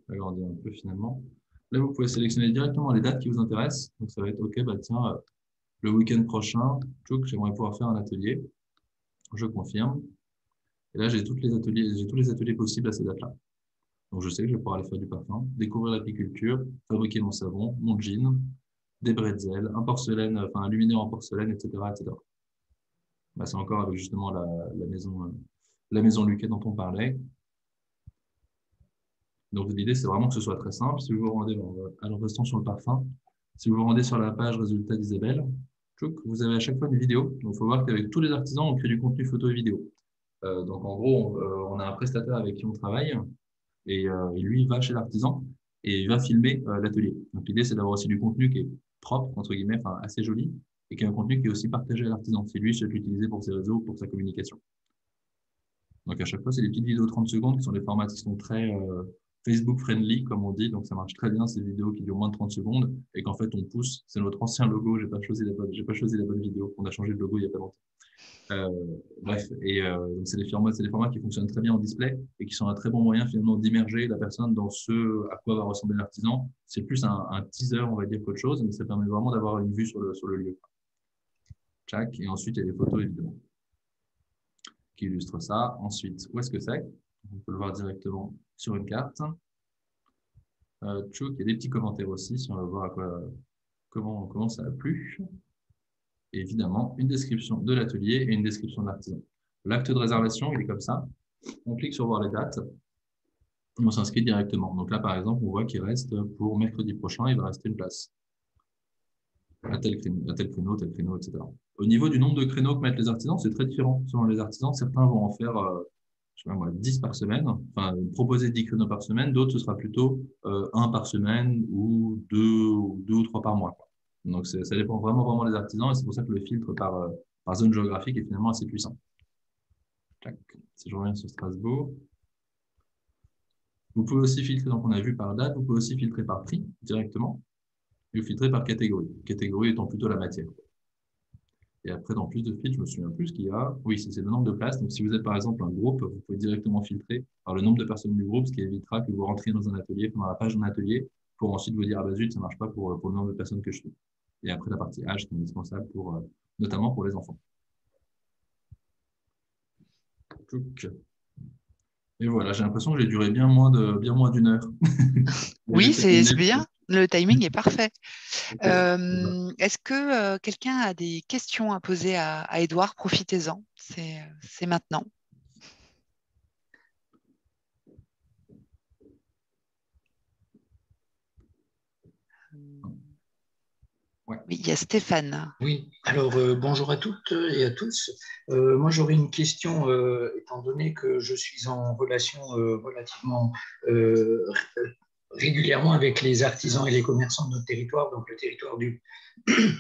agrandir un peu finalement. Là, vous pouvez sélectionner directement les dates qui vous intéressent. Donc, ça va être OK, le week-end prochain, j'aimerais pouvoir faire un atelier. Je confirme. Et là, j'ai tous les ateliers possibles à ces dates-là. Donc, je sais que je vais pouvoir aller faire du parfum, découvrir l'apiculture, fabriquer mon savon, mon jean, des bretzels, un luminaire en porcelaine, etc., etc. C'est encore avec justement la maison Luquet dont on parlait. Donc, l'idée, c'est vraiment que ce soit très simple. Si vous vous rendez, alors restons sur le parfum. Si vous vous rendez sur la page résultat d'Isabelle, vous avez à chaque fois une vidéo. Donc, il faut voir qu'avec tous les artisans, on crée du contenu photo et vidéo. Donc, en gros, on a un prestataire avec qui on travaille et lui, il va chez l'artisan et il va filmer l'atelier. Donc, l'idée, c'est d'avoir aussi du contenu qui est propre, entre guillemets, enfin, assez joli et qui est un contenu qui est aussi partagé à l'artisan. C'est lui, celui l'utiliser pour ses réseaux, pour sa communication. Donc, à chaque fois, c'est des petites vidéos de 30 secondes qui sont des formats qui sont très Facebook friendly, comme on dit. Donc, ça marche très bien, ces vidéos qui durent moins de 30 secondes et qu'en fait, on pousse. C'est notre ancien logo. J'ai pas choisi la bonne vidéo. On a changé de logo il n'y a pas longtemps. Bref, donc c'est des formats qui fonctionnent très bien en display et qui sont un très bon moyen finalement d'immerger la personne dans ce à quoi va ressembler l'artisan. C'est plus un teaser, on va dire, qu'autre chose, mais ça permet vraiment d'avoir une vue sur le lieu. Tchac. Et ensuite, il y a les photos, évidemment, qui illustrent ça. Ensuite, où est-ce que c'est? On peut le voir directement sur une carte. Tchouk, il y a des petits commentaires aussi, si on veut voir comment ça a plu. Et évidemment, une description de l'atelier et une description de l'artisan. L'acte de réservation, il est comme ça. On clique sur voir les dates et on s'inscrit directement. Donc là, par exemple, on voit qu'il reste pour mercredi prochain, il va rester une place. À tel créneau, etc. Au niveau du nombre de créneaux que mettent les artisans, c'est très différent selon les artisans. Certains vont en faire je sais pas moi, 10 par semaine, enfin proposer 10 créneaux par semaine, d'autres ce sera plutôt 1 par semaine ou 2 ou 3 par mois, quoi. Donc ça dépend vraiment des artisans et c'est pour ça que le filtre par zone géographique est finalement assez puissant. Tac. Si je reviens sur Strasbourg, vous pouvez aussi filtrer, donc on a vu par date, vous pouvez aussi filtrer par prix directement et vous filtrez par catégorie. Catégorie étant plutôt la matière. Et après, dans plus de filtres, je me souviens plus ce qu'il y a. Oui, c'est le nombre de places. Donc, si vous êtes par exemple un groupe, vous pouvez directement filtrer par le nombre de personnes du groupe, ce qui évitera que vous rentriez dans un atelier, dans la page d'un atelier, pour ensuite vous dire, ah bah zut, ça ne marche pas pour le nombre de personnes que je suis. Et après, la partie âge, qui est indispensable notamment pour les enfants. Et voilà, j'ai l'impression que j'ai duré bien moins d'une heure. Oui, c'est bien. Le timing est parfait. Est-ce que quelqu'un a des questions à poser à Édouard? Profitez-en, c'est maintenant. Ouais. Oui, il y a Stéphane. Oui, alors bonjour à toutes et à tous. Moi, j'aurais une question, étant donné que je suis en relation relativement régulièrement avec les artisans et les commerçants de notre territoire, donc le territoire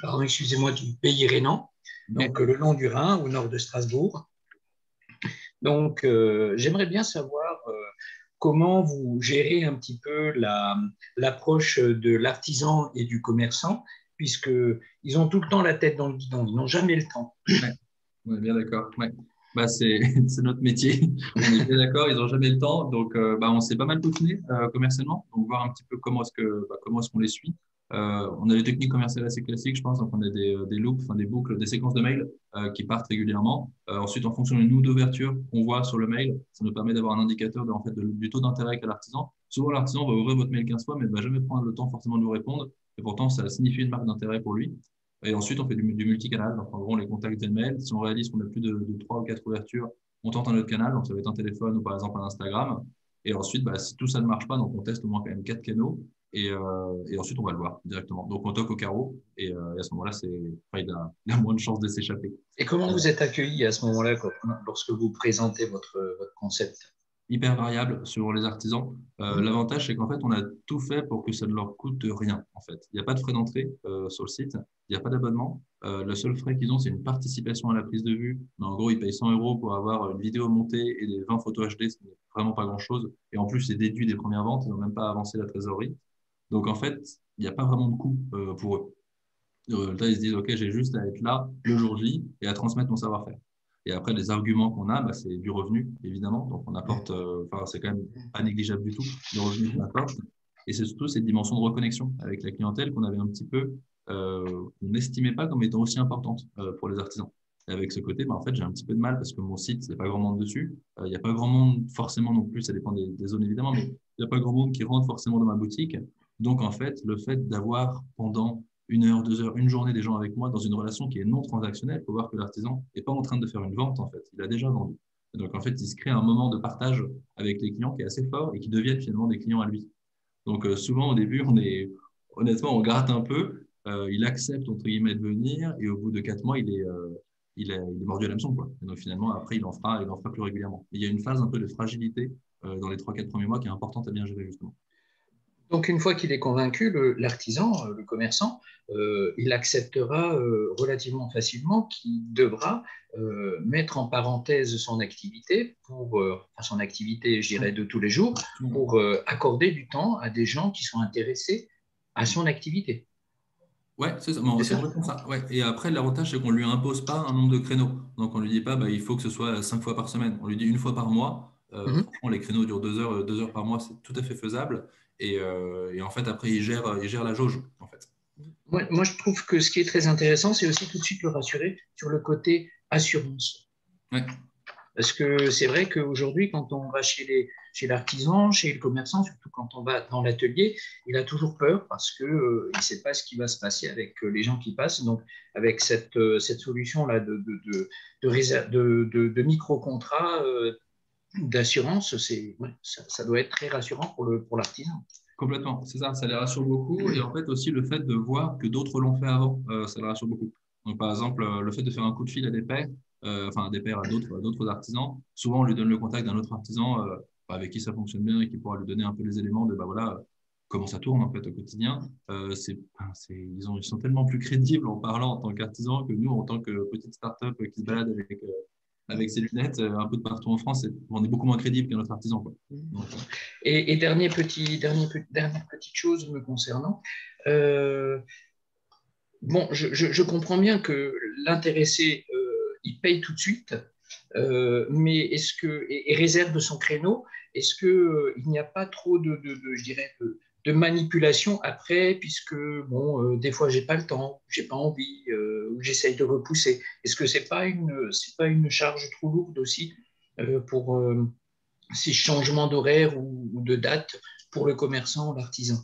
pardon, excusez-moi, du pays rhénan, donc le long du Rhin, au nord de Strasbourg. Donc, j'aimerais bien savoir comment vous gérez un petit peu l'approche de l'artisan et du commerçant, puisqu'ils ont tout le temps la tête dans le guidon, ils n'ont jamais le temps. Ouais, on est bien d'accord. Ouais. Bah, c'est notre métier. On est bien d'accord, ils n'ont jamais le temps. Donc, on s'est pas mal peaufiné commercialement. Donc, voir un petit peu comment est-ce qu'on les suit. On a des techniques commerciales assez classiques, je pense. Donc, on a des loops, enfin, des boucles, des séquences de mails qui partent régulièrement. Ensuite, en fonction du nombre d'ouvertures qu'on voit sur le mail, ça nous permet d'avoir un indicateur du taux d'intérêt qu'a l'artisan. Souvent, l'artisan va ouvrir votre mail 15 fois, mais ne va jamais prendre le temps forcément de vous répondre. Et pourtant, ça signifie une marque d'intérêt pour lui. Et ensuite, on fait du multicanal. Donc, en gros, on les contacte via le mail. Si on réalise qu'on a plus de 3 ou 4 ouvertures, on tente un autre canal. Donc, ça va être un téléphone ou par exemple un Instagram. Et ensuite, si tout ça ne marche pas, donc on teste au moins quand même 4 canaux. Et ensuite, on va le voir directement. Donc, on toque au carreau. Et à ce moment-là, il a moins de chances de s'échapper. Et comment vous êtes accueilli à ce moment-là lorsque vous présentez votre concept? Hyper variable sur les artisans. L'avantage, c'est qu'en fait, on a tout fait pour que ça ne leur coûte rien. En fait, il n'y a pas de frais d'entrée sur le site, il n'y a pas d'abonnement. Le seul frais qu'ils ont, c'est une participation à la prise de vue. Mais en gros, ils payent 100 € pour avoir une vidéo montée et des 20 photos HD, ce qui n'est vraiment pas grand-chose. Et en plus, c'est déduit des premières ventes, ils n'ont même pas avancé la trésorerie. Donc, en fait, il n'y a pas vraiment de coût pour eux. Là, ils se disent, OK, j'ai juste à être là le jour J et à transmettre mon savoir-faire. Et après, les arguments qu'on a, c'est du revenu, évidemment. Donc, on apporte, c'est quand même pas négligeable du tout, le revenu qu'on apporte. Et c'est surtout cette dimension de reconnexion avec la clientèle qu'on avait un petit peu, qu'on n'estimait pas comme étant aussi importante pour les artisans. Et avec ce côté, en fait, j'ai un petit peu de mal parce que mon site, il n'y a pas grand monde dessus. Il n'y a pas grand monde forcément non plus, ça dépend des zones évidemment, mais il n'y a pas grand monde qui rentre forcément dans ma boutique. Donc, en fait, le fait d'avoir pendant 1 heure, 2 heures, une journée des gens avec moi dans une relation qui est non transactionnelle, il faut voir que l'artisan n'est pas en train de faire une vente, en fait. Il a déjà vendu. Et donc, en fait, il se crée un moment de partage avec les clients qui est assez fort et qui deviennent finalement des clients à lui. Donc, souvent, au début, honnêtement, on gratte un peu. Il accepte, entre guillemets, de venir et au bout de 4 mois, il est mordu à l'hameçon, quoi. Et donc, finalement, après, il en fera plus régulièrement. Mais il y a une phase un peu de fragilité dans les 3-4 premiers mois qui est importante à bien gérer, justement. Donc, une fois qu'il est convaincu, l'artisan, le commerçant, il acceptera relativement facilement qu'il devra mettre en parenthèse son activité, son activité, je dirais, de tous les jours, pour accorder du temps à des gens qui sont intéressés à son activité. Ouais, c'est ça. C'est complètement ça. Ouais. Et après, l'avantage, c'est qu'on ne lui impose pas un nombre de créneaux. Donc, on ne lui dit pas, il faut que ce soit 5 fois par semaine. On lui dit 1 fois par mois. Franchement, les créneaux durent 2 heures, 2 heures par mois, c'est tout à fait faisable. Et en fait, après, il gère la jauge, en fait. Moi, je trouve que ce qui est très intéressant, c'est aussi tout de suite le rassurer sur le côté assurance. Oui. Parce que c'est vrai qu'aujourd'hui, quand on va chez l'artisan, chez le commerçant, surtout quand on va dans l'atelier, il a toujours peur parce qu'il ne sait pas ce qui va se passer avec les gens qui passent. Donc, avec cette solution-là de micro-contrat d'assurance, ça doit être très rassurant pour l'artisan. Complètement, c'est ça, ça les rassure beaucoup. Et en fait, aussi le fait de voir que d'autres l'ont fait avant, ça les rassure beaucoup. Donc, par exemple, le fait de faire un coup de fil à des pairs, enfin à des pairs, à d'autres artisans, souvent on lui donne le contact d'un autre artisan avec qui ça fonctionne bien et qui pourra lui donner un peu les éléments de bah, voilà, comment ça tourne en fait au quotidien. Ils sont tellement plus crédibles en parlant en tant qu'artisan que nous, en tant que petite start-up qui se balade avec ses lunettes un peu de partout en France, on est beaucoup moins crédible qu'un autre artisan, quoi. Donc, et dernière petite chose me concernant, bon, je comprends bien que l'intéressé, il paye tout de suite, mais est-ce que, et réserve son créneau, est-ce qu'il n'y a pas trop je dirais, de manipulation après, puisque bon, des fois, j'ai pas le temps, j'ai pas envie, ou j'essaye de repousser. Est-ce que c'est pas une charge trop lourde aussi pour ces changements d'horaire ou de date pour le commerçant, l'artisan?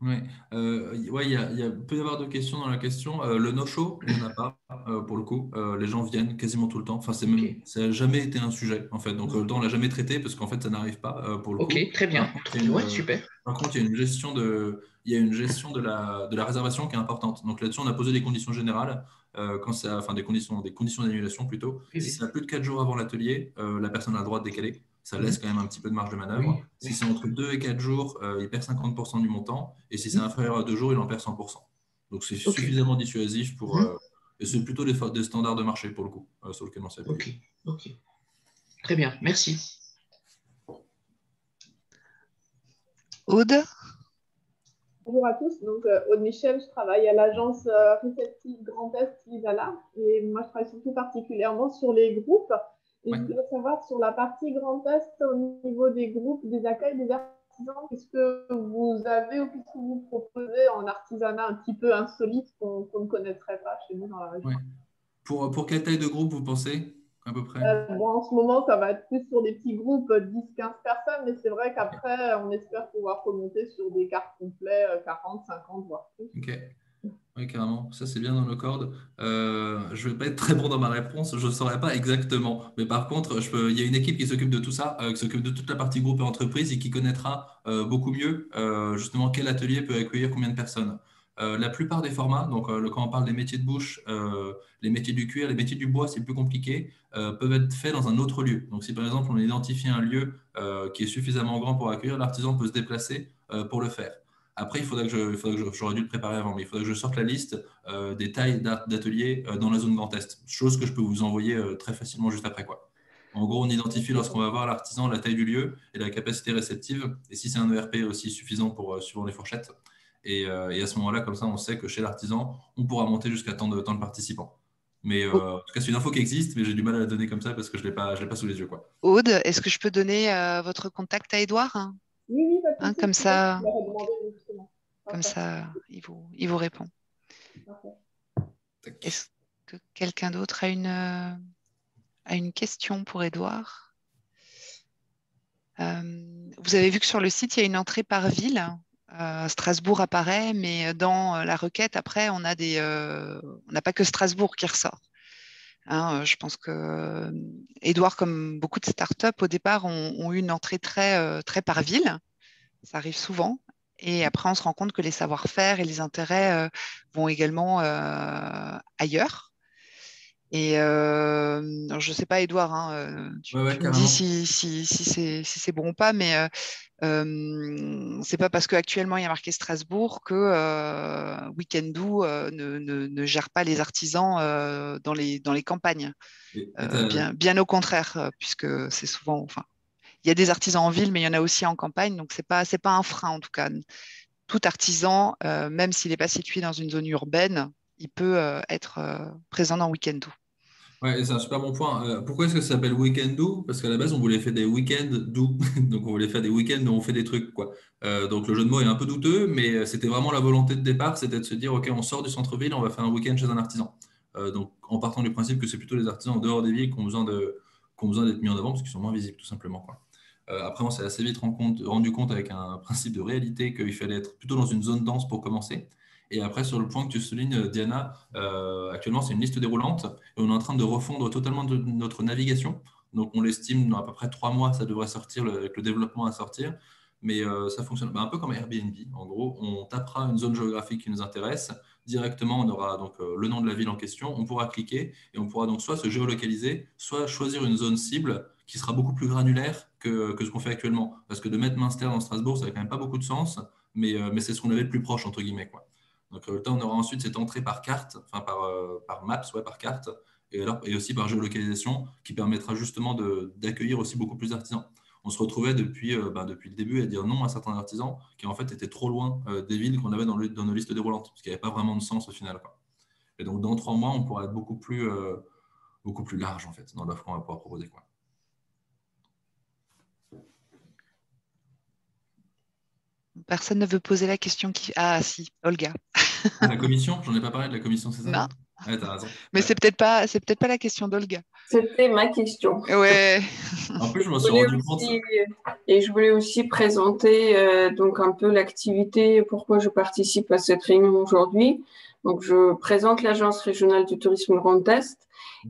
ouais, peut y avoir deux questions dans la question. Le no-show, il n'y en a pas pour le coup. Les gens viennent quasiment tout le temps. Enfin, Ok, ça n'a jamais été un sujet en fait. Donc, on l'a jamais traité parce qu'en fait, ça n'arrive pas pour le coup. ok, très bien. Par contre, il y a Ouais, super. par contre, il y a une gestion il y a une gestion de la réservation qui est importante. Donc là-dessus, on a posé des conditions générales, enfin des conditions d'annulation plutôt. Oui, Si oui. c'est à plus de 4 jours avant l'atelier, la personne a le droit de décaler. Ça laisse Mhm. quand même un petit peu de marge de Oui, manœuvre. Si oui. c'est entre 2 et 4 jours, il perd 50% du montant. Et si c'est Mhm. inférieur à 2 jours, il en perd 100%. Donc c'est Ok. suffisamment dissuasif pour. Mhm. Et c'est plutôt des standards de marché pour le coup, sur lesquels on s'est appuyé. Ok, ok. Très bien, merci. Aude? Bonjour à tous, donc Aude Michel, je travaille à l'agence Receptive Grand Est Isala et moi je travaille surtout particulièrement sur les groupes et Ouais. je voudrais savoir sur la partie Grand Est au niveau des groupes, des accueils des artisans, qu'est-ce que vous avez ou qu'est-ce que vous proposez en artisanat un petit peu insolite qu'on ne connaîtrait pas chez nous dans la région? Ouais. Pour quelle taille de groupe vous pensez, à peu près? Bon, en ce moment, ça va être plus sur des petits groupes, 10-15 personnes, mais c'est vrai qu'après, on espère pouvoir remonter sur des quarts complets, 40, 50, voire plus. Ok. Oui, carrément. Ça, c'est bien dans nos cordes. Je ne vais pas être très bon dans ma réponse. Je ne saurais pas exactement. Mais par contre, il y a une équipe qui s'occupe de tout ça, qui s'occupe de toute la partie groupe et entreprise et qui connaîtra beaucoup mieux justement quel atelier peut accueillir combien de personnes. La plupart des formats, donc quand on parle des métiers de bouche, les métiers du cuir, les métiers du bois, c'est plus compliqué, peuvent être faits dans un autre lieu. Donc si par exemple on identifie un lieu qui est suffisamment grand pour accueillir, l'artisan peut se déplacer pour le faire. Après, j'aurais dû le préparer avant, mais il faudrait que je sorte la liste des tailles d'ateliers dans la zone Grand Est, chose que je peux vous envoyer très facilement juste après, quoi. En gros, on identifie lorsqu'on va voir l'artisan la taille du lieu et la capacité réceptive, et si c'est un ERP aussi suffisant pour suivant les fourchettes. Et à ce moment-là, comme ça, on sait que chez l'artisan, on pourra monter jusqu'à tant de participants. Mais en tout cas, c'est une info qui existe, mais j'ai du mal à la donner comme ça parce que je l'ai pas sous les yeux, quoi. Aude, est-ce que je peux donner votre contact à Édouard, hein? Oui, oui, pas de Hein, souci. comme C'est vrai que je ça, leur ai ok. demandé justement. Comme Parfait, ça, il vous répond. parfait. Est-ce que quelqu'un d'autre a une question pour Édouard? Vous avez vu que sur le site, il y a une entrée par ville. Strasbourg apparaît, mais dans la requête, après, on n'a pas que Strasbourg qui ressort. Hein, je pense que Édouard, comme beaucoup de startups, au départ, ont eu une entrée très par ville. Ça arrive souvent. Et après, on se rend compte que les savoir-faire et les intérêts vont également ailleurs. Et alors, je ne sais pas, Édouard, hein, Ouais, ouais, tu me dis carrément. si c'est bon ou pas, mais c'est pas parce qu'actuellement il y a marqué Strasbourg que Weekendoo ne gère pas les artisans dans les campagnes. Bien au contraire, puisque c'est souvent, enfin, il y a des artisans en ville, mais il y en a aussi en campagne, donc c'est pas un frein en tout cas. Tout artisan, même s'il n'est pas situé dans une zone urbaine, il peut être présent dans Weekendoo. Ouais, c'est un super bon point. Pourquoi est-ce que ça s'appelle Weekend Do? Parce qu'à la base, on voulait faire des week-ends do. Donc, on voulait faire des week-ends où on fait des trucs, quoi. Donc, le jeu de mots est un peu douteux, mais c'était vraiment la volonté de départ, c'était de se dire, OK, on sort du centre-ville, on va faire un week-end chez un artisan. Donc, en partant du principe que c'est plutôt les artisans en dehors des villes qui ont besoin d'être mis en avant parce qu'ils sont moins visibles, tout simplement, quoi. Après, on s'est assez vite rendu compte avec un principe de réalité qu'il fallait être plutôt dans une zone dense pour commencer. Et après, sur le point que tu soulignes, Diana, actuellement, c'est une liste déroulante et on est en train de refondre totalement notre navigation. Donc, on l'estime dans à peu près 3 mois, ça devrait sortir avec le développement à sortir. Mais ça fonctionne un peu comme Airbnb. En gros, on tapera une zone géographique qui nous intéresse. Directement, on aura donc le nom de la ville en question. On pourra cliquer et on pourra donc soit se géolocaliser, soit choisir une zone cible qui sera beaucoup plus granulaire que ce qu'on fait actuellement. Parce que de mettre Münster dans Strasbourg, ça n'a quand même pas beaucoup de sens, mais c'est ce qu'on avait le plus proche, entre guillemets, quoi. Donc, là, on aura ensuite cette entrée par carte, enfin par maps, ouais, par carte, et aussi par géolocalisation, qui permettra justement d'accueillir aussi beaucoup plus d'artisans. On se retrouvait depuis le début à dire non à certains artisans qui en fait étaient trop loin des villes qu'on avait dans nos listes déroulantes, ce qui n'avait pas vraiment de sens au final, quoi. Et donc, dans 3 mois, on pourra être beaucoup plus large en fait dans l'offre qu'on va pouvoir proposer, quoi. Personne ne veut poser la question qui. Ah, si, Olga. Ah, la commission, j'en ai pas parlé de la commission, c'est ça? Non, Ouais, t'as raison. mais Ouais. c'est peut-être pas la question d'Olga. C'était ma question. Ouais. En plus, je me Je suis voulais rendu compte. aussi, et je voulais aussi présenter donc un peu l'activité, pourquoi je participe à cette réunion aujourd'hui. Donc, je présente l'Agence régionale du tourisme Grand Est.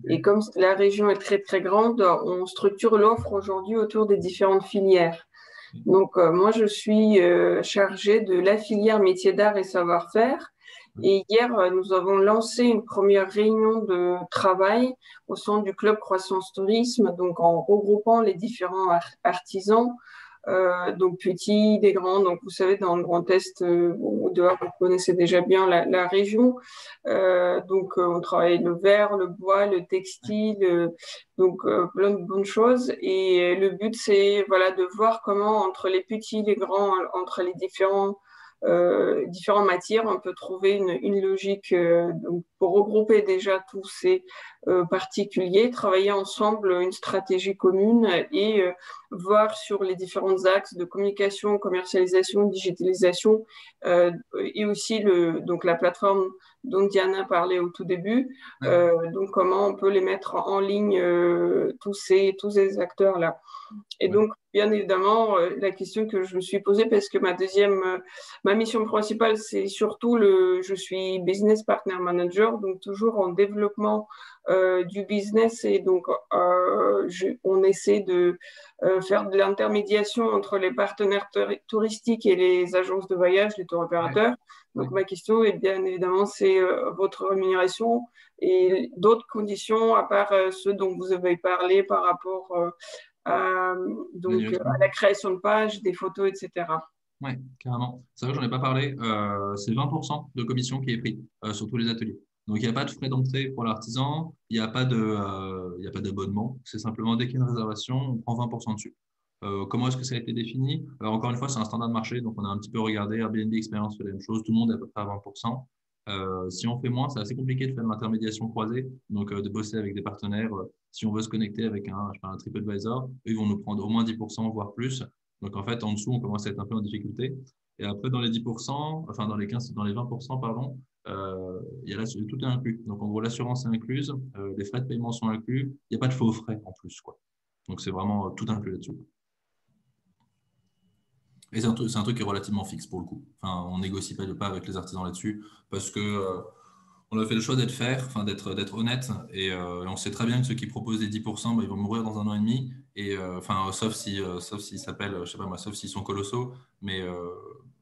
Et comme la région est très, très grande, on structure l'offre aujourd'hui autour des différentes filières. Donc, moi, je suis chargée de la filière métiers d'art et savoir-faire. Et hier, nous avons lancé une première réunion de travail au sein du club Croissance Tourisme, donc en regroupant les différents artisans, donc petits, des grands. Donc, vous savez, dans le Grand Est, dehors, vous connaissez déjà bien la région. Donc, on travaille le verre, le bois, le textile, donc plein de bonnes choses. Et le but, c'est voilà, de voir comment, entre les petits, les grands, entre les différentes matières, on peut trouver une logique donc pour regrouper déjà tous ces particuliers, travailler ensemble une stratégie commune et voir sur les différents axes de communication, commercialisation, digitalisation et aussi donc la plateforme dont Diana parlait au tout début. Donc comment on peut les mettre en ligne tous ces acteurs-là. Et donc, bien évidemment, la question que je me suis posée, parce que ma mission principale, c'est surtout je suis business partner manager, donc toujours en développement du business. Et donc, on essaie de faire de l'intermédiation entre les partenaires touristiques et les agences de voyage, les tour opérateurs. Donc, ma question, est bien évidemment, c'est votre rémunération et d'autres conditions, à part ceux dont vous avez parlé par rapport donc à la création de pages, des photos, etc. Oui, carrément. C'est vrai que j'en ai pas parlé. C'est 20% de commission qui est pris sur tous les ateliers. Donc, il n'y a pas de frais d'entrée pour l'artisan, il n'y a pas d'abonnement. C'est simplement dès qu'il y a une réservation, on prend 20% dessus. Comment est-ce que ça a été défini? Encore une fois, c'est un standard de marché, donc on a un petit peu regardé. Airbnb Experience fait la même chose, tout le monde est à peu près à 20%. Si on fait moins, c'est assez compliqué de faire de l'intermédiation croisée, donc de bosser avec des partenaires. Si on veut se connecter avec un TripAdvisor, eux, ils vont nous prendre au moins 10%, voire plus. Donc, en fait, en dessous, on commence à être un peu en difficulté. Et après, dans les 10%, enfin, dans les 20%, pardon, il y a tout est inclus. Donc, en gros, l'assurance est incluse, les frais de paiement sont inclus. Il n'y a pas de faux frais en plus, quoi. Donc, c'est vraiment tout inclus là-dessus. Et c'est un truc qui est relativement fixe pour le coup. Enfin, on négocie pas avec les artisans là-dessus parce que on a fait le choix d'être honnête et on sait très bien que ceux qui proposent les 10%, bah, ils vont mourir dans 1 an et demi. Et sauf s'ils s'appellent, je sais pas moi, sauf s'ils sont colossaux, mais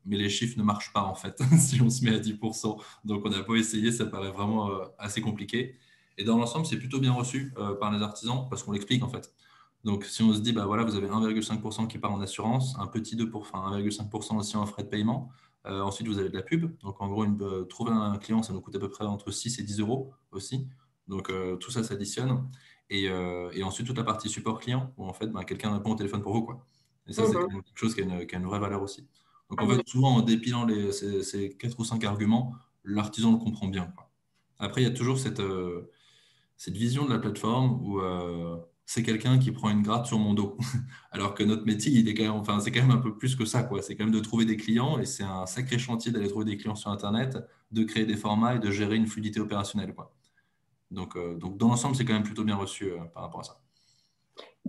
les chiffres ne marchent pas en fait si on se met à 10%. Donc on n'a pas essayé, ça paraît vraiment assez compliqué. Et dans l'ensemble, c'est plutôt bien reçu par les artisans parce qu'on l'explique en fait. Donc, si on se dit, bah voilà, vous avez 1,5% qui part en assurance, un petit 1,5% aussi en frais de paiement. Ensuite, vous avez de la pub. Donc, en gros, trouver un client, ça nous coûte à peu près entre 6 et 10 euros aussi. Donc, tout ça s'additionne. Et ensuite, toute la partie support client, où en fait, quelqu'un répond au téléphone pour vous, quoi. Et ça, c'est quelque chose qui a une vraie valeur aussi. Donc, en fait, souvent, en dépilant ces 4 ou 5 arguments, l'artisan le comprend bien, quoi. Après, il y a toujours cette cette vision de la plateforme où c'est quelqu'un qui prend une gratte sur mon dos. Alors que notre métier, il est quand même, enfin, c'est quand même un peu plus que ça, quoi. C'est quand même de trouver des clients et c'est un sacré chantier d'aller trouver des clients sur Internet, de créer des formats et de gérer une fluidité opérationnelle, quoi. Donc dans l'ensemble, c'est quand même plutôt bien reçu par rapport à ça.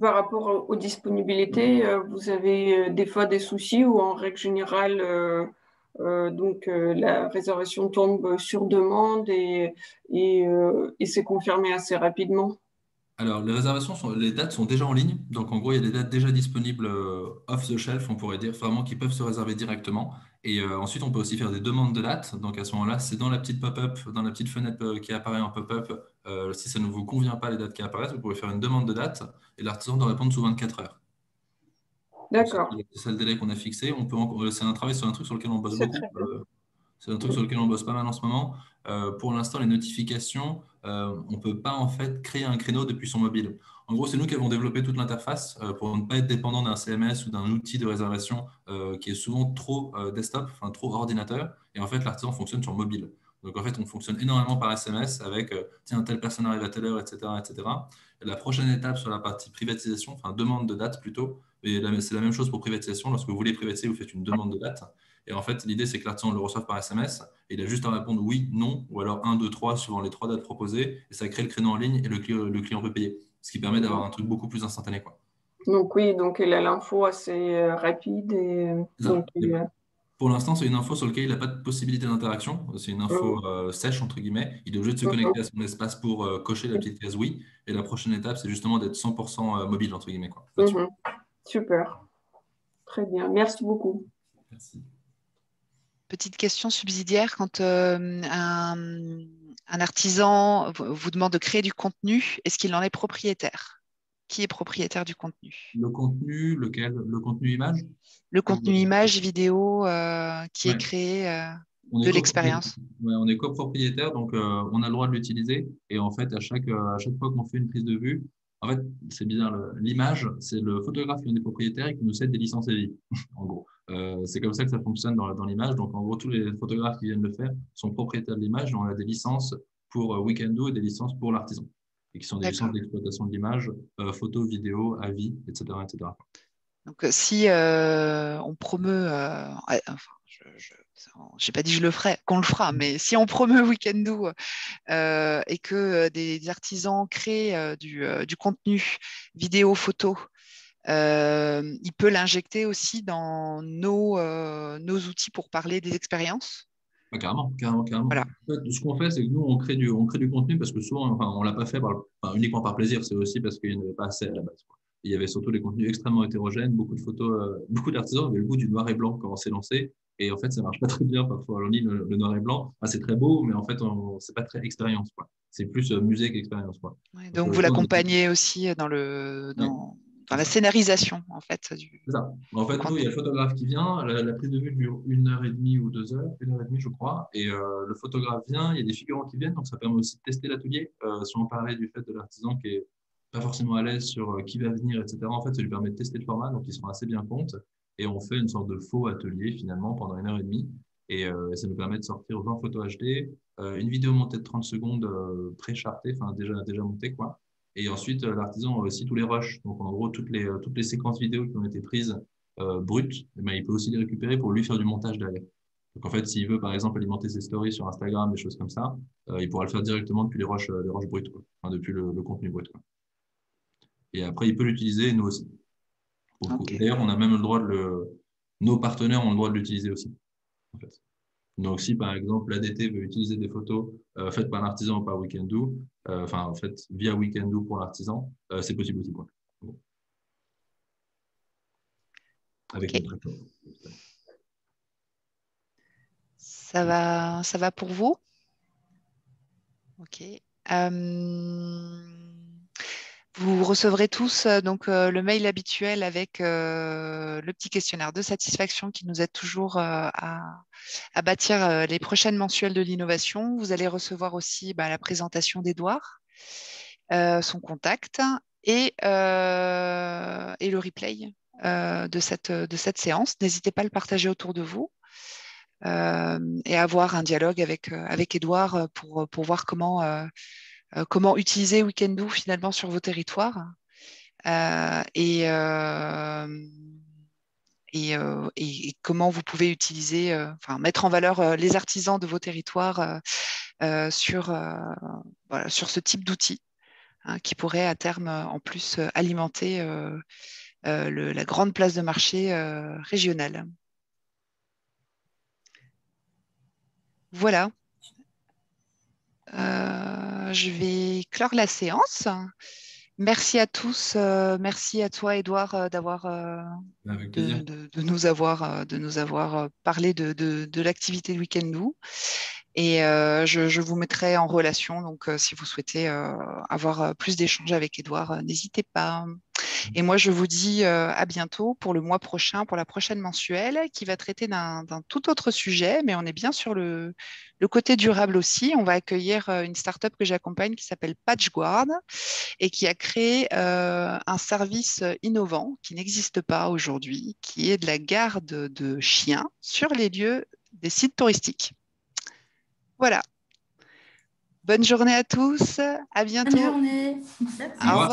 Par rapport aux disponibilités, vous avez des fois des soucis ou en règle générale, la réservation tombe sur demande et c'est confirmé assez rapidement? Alors, les dates sont déjà en ligne. Donc, en gros, il y a des dates déjà disponibles off the shelf, on pourrait dire, vraiment qui peuvent se réserver directement. Et ensuite, on peut aussi faire des demandes de dates. Donc, à ce moment-là, c'est dans la petite pop-up, dans la petite fenêtre qui apparaît en pop-up. Si ça ne vous convient pas, les dates qui apparaissent, vous pouvez faire une demande de date et l'artisan doit répondre sous 24 heures. D'accord. C'est le délai qu'on a fixé. C'est un travail sur un truc sur lequel on bosse C'est beaucoup. très bien. C'est un truc sur lequel on bosse pas mal en ce moment. Pour l'instant, les notifications, on ne peut pas en fait créer un créneau depuis son mobile. En gros, c'est nous qui avons développé toute l'interface pour ne pas être dépendant d'un CMS ou d'un outil de réservation qui est souvent trop desktop, enfin trop ordinateur. Et en fait, l'artisan fonctionne sur mobile. Donc en fait, on fonctionne énormément par SMS avec tiens, telle personne arrive à telle heure, etc., etc. Et la prochaine étape sur la partie privatisation, enfin demande de date plutôt, et c'est la même chose pour privatisation. Lorsque vous voulez privatiser, vous faites une demande de date. Et en fait, l'idée, c'est que l'artisan le reçoive par SMS et il a juste à répondre oui, non, ou alors 1, 2, 3 suivant les 3 dates proposées. Et ça crée le créneau en ligne et le client peut payer. Ce qui permet d'avoir un truc beaucoup plus instantané, quoi. Donc oui, donc il a l'info assez rapide et donc Pour l'instant, c'est une info sur laquelle il n'a pas de possibilité d'interaction. C'est une info sèche, entre guillemets. Il est obligé de se connecter à son espace pour cocher la petite case oui. Et la prochaine étape, c'est justement d'être 100% mobile, entre guillemets, quoi, là-dessus. Super. Très bien. Merci beaucoup. Merci. Petite question subsidiaire, quand un artisan vous demande de créer du contenu, est-ce qu'il en est propriétaire? Qui est propriétaire du contenu? Le contenu, lequel? Le contenu image? Le contenu image, vidéo qui est Ouais. créé On de l'expérience. on est copropriétaire, donc on a le droit de l'utiliser. Et en fait, à chaque fois qu'on fait une prise de vue, en fait, c'est bizarre, l'image, c'est le photographe qui en est propriétaire et qui nous cède des licences EVI, en gros. C'est comme ça que ça fonctionne dans l'image. Donc, en gros, tous les photographes qui viennent le faire sont propriétaires de l'image. On a des licences pour Weekendo et des licences pour l'artisan, et qui sont des licences d'exploitation de l'image, photo, vidéo, avis, etc., etc. Donc, si on promeut, enfin, je n'ai pas dit je le ferai, qu'on le fera, mais si on promeut Weekendo et que des artisans créent du contenu vidéo, photo, il peut l'injecter aussi dans nos outils pour parler des expériences. Ah, carrément, carrément, carrément. Voilà. En fait, ce qu'on fait, c'est que nous, on crée du contenu parce que souvent, enfin, on ne l'a pas fait uniquement par plaisir, c'est aussi parce qu'il n'y en avait pas assez à la base, quoi. Il y avait surtout des contenus extrêmement hétérogènes, beaucoup de photos, beaucoup d'artisans avaient le goût du noir et blanc quand on s'est lancé. Et en fait, ça ne marche pas très bien parfois. On dit le noir et blanc, c'est très beau, mais en fait, ce n'est pas très expérience, quoi. C'est plus musée qu'expérience, quoi. Ouais, donc, vous l'accompagnez aussi dans la scénarisation, en fait. C'est ça. En fait, nous, il y a le photographe qui vient, la prise de vue dure 1h30 ou 2 heures, 1h30, je crois, et le photographe vient, il y a des figurants qui viennent, donc ça permet aussi de tester l'atelier. Si on parlait du fait de l'artisan qui est pas forcément à l'aise sur qui va venir, etc., en fait, ça lui permet de tester le format, donc ils se rend assez bien compte, et on fait une sorte de faux atelier, finalement, pendant 1h30, et ça nous permet de sortir 20 photos HD, une vidéo montée de 30 secondes pré-chartée, enfin déjà montée, quoi. Et ensuite, l'artisan a aussi tous les rushs. Donc, en gros, toutes les séquences vidéo qui ont été prises brutes, eh ben, il peut aussi les récupérer pour lui faire du montage derrière. Donc, en fait, s'il veut, par exemple, alimenter ses stories sur Instagram, des choses comme ça, il pourra le faire directement depuis les rushs bruts, quoi. Enfin, depuis le contenu brut, quoi. Et après, il peut l'utiliser, nous aussi. Pour le coup. Okay. D'ailleurs, on a même le droit nos partenaires ont le droit de l'utiliser aussi, en fait. Donc, si par exemple l'ADT veut utiliser des photos faites par l'artisan ou par Weekendo, en fait, via Weekendo pour l'artisan, c'est possible aussi, quoi. Bon. Avec notre accord. Ça va pour vous? Ok. Vous recevrez tous donc le mail habituel avec le petit questionnaire de satisfaction qui nous aide toujours à bâtir les prochaines mensuelles de l'innovation. Vous allez recevoir aussi la présentation d'Edouard, son contact et le replay de cette séance. N'hésitez pas à le partager autour de vous et avoir un dialogue avec Edouard pour voir comment comment utiliser Weekendoo finalement sur vos territoires. Et comment vous pouvez utiliser, mettre en valeur les artisans de vos territoires sur ce type d'outils qui pourrait à terme en plus alimenter la grande place de marché régionale. Voilà. Je vais clore la séance. Merci à tous. Merci à toi, Édouard, de nous avoir parlé de l'activité de Weekendoo. Et je vous mettrai en relation. Donc, si vous souhaitez avoir plus d'échanges avec Édouard, n'hésitez pas. Et moi, je vous dis à bientôt pour le mois prochain, pour la prochaine mensuelle, qui va traiter d'un tout autre sujet, mais on est bien sur le côté durable aussi. On va accueillir une start-up que j'accompagne qui s'appelle PatchGuard et qui a créé un service innovant qui n'existe pas aujourd'hui, qui est de la garde de chiens sur les lieux des sites touristiques. Voilà. Bonne journée à tous. À bientôt. Bonne journée. Au revoir.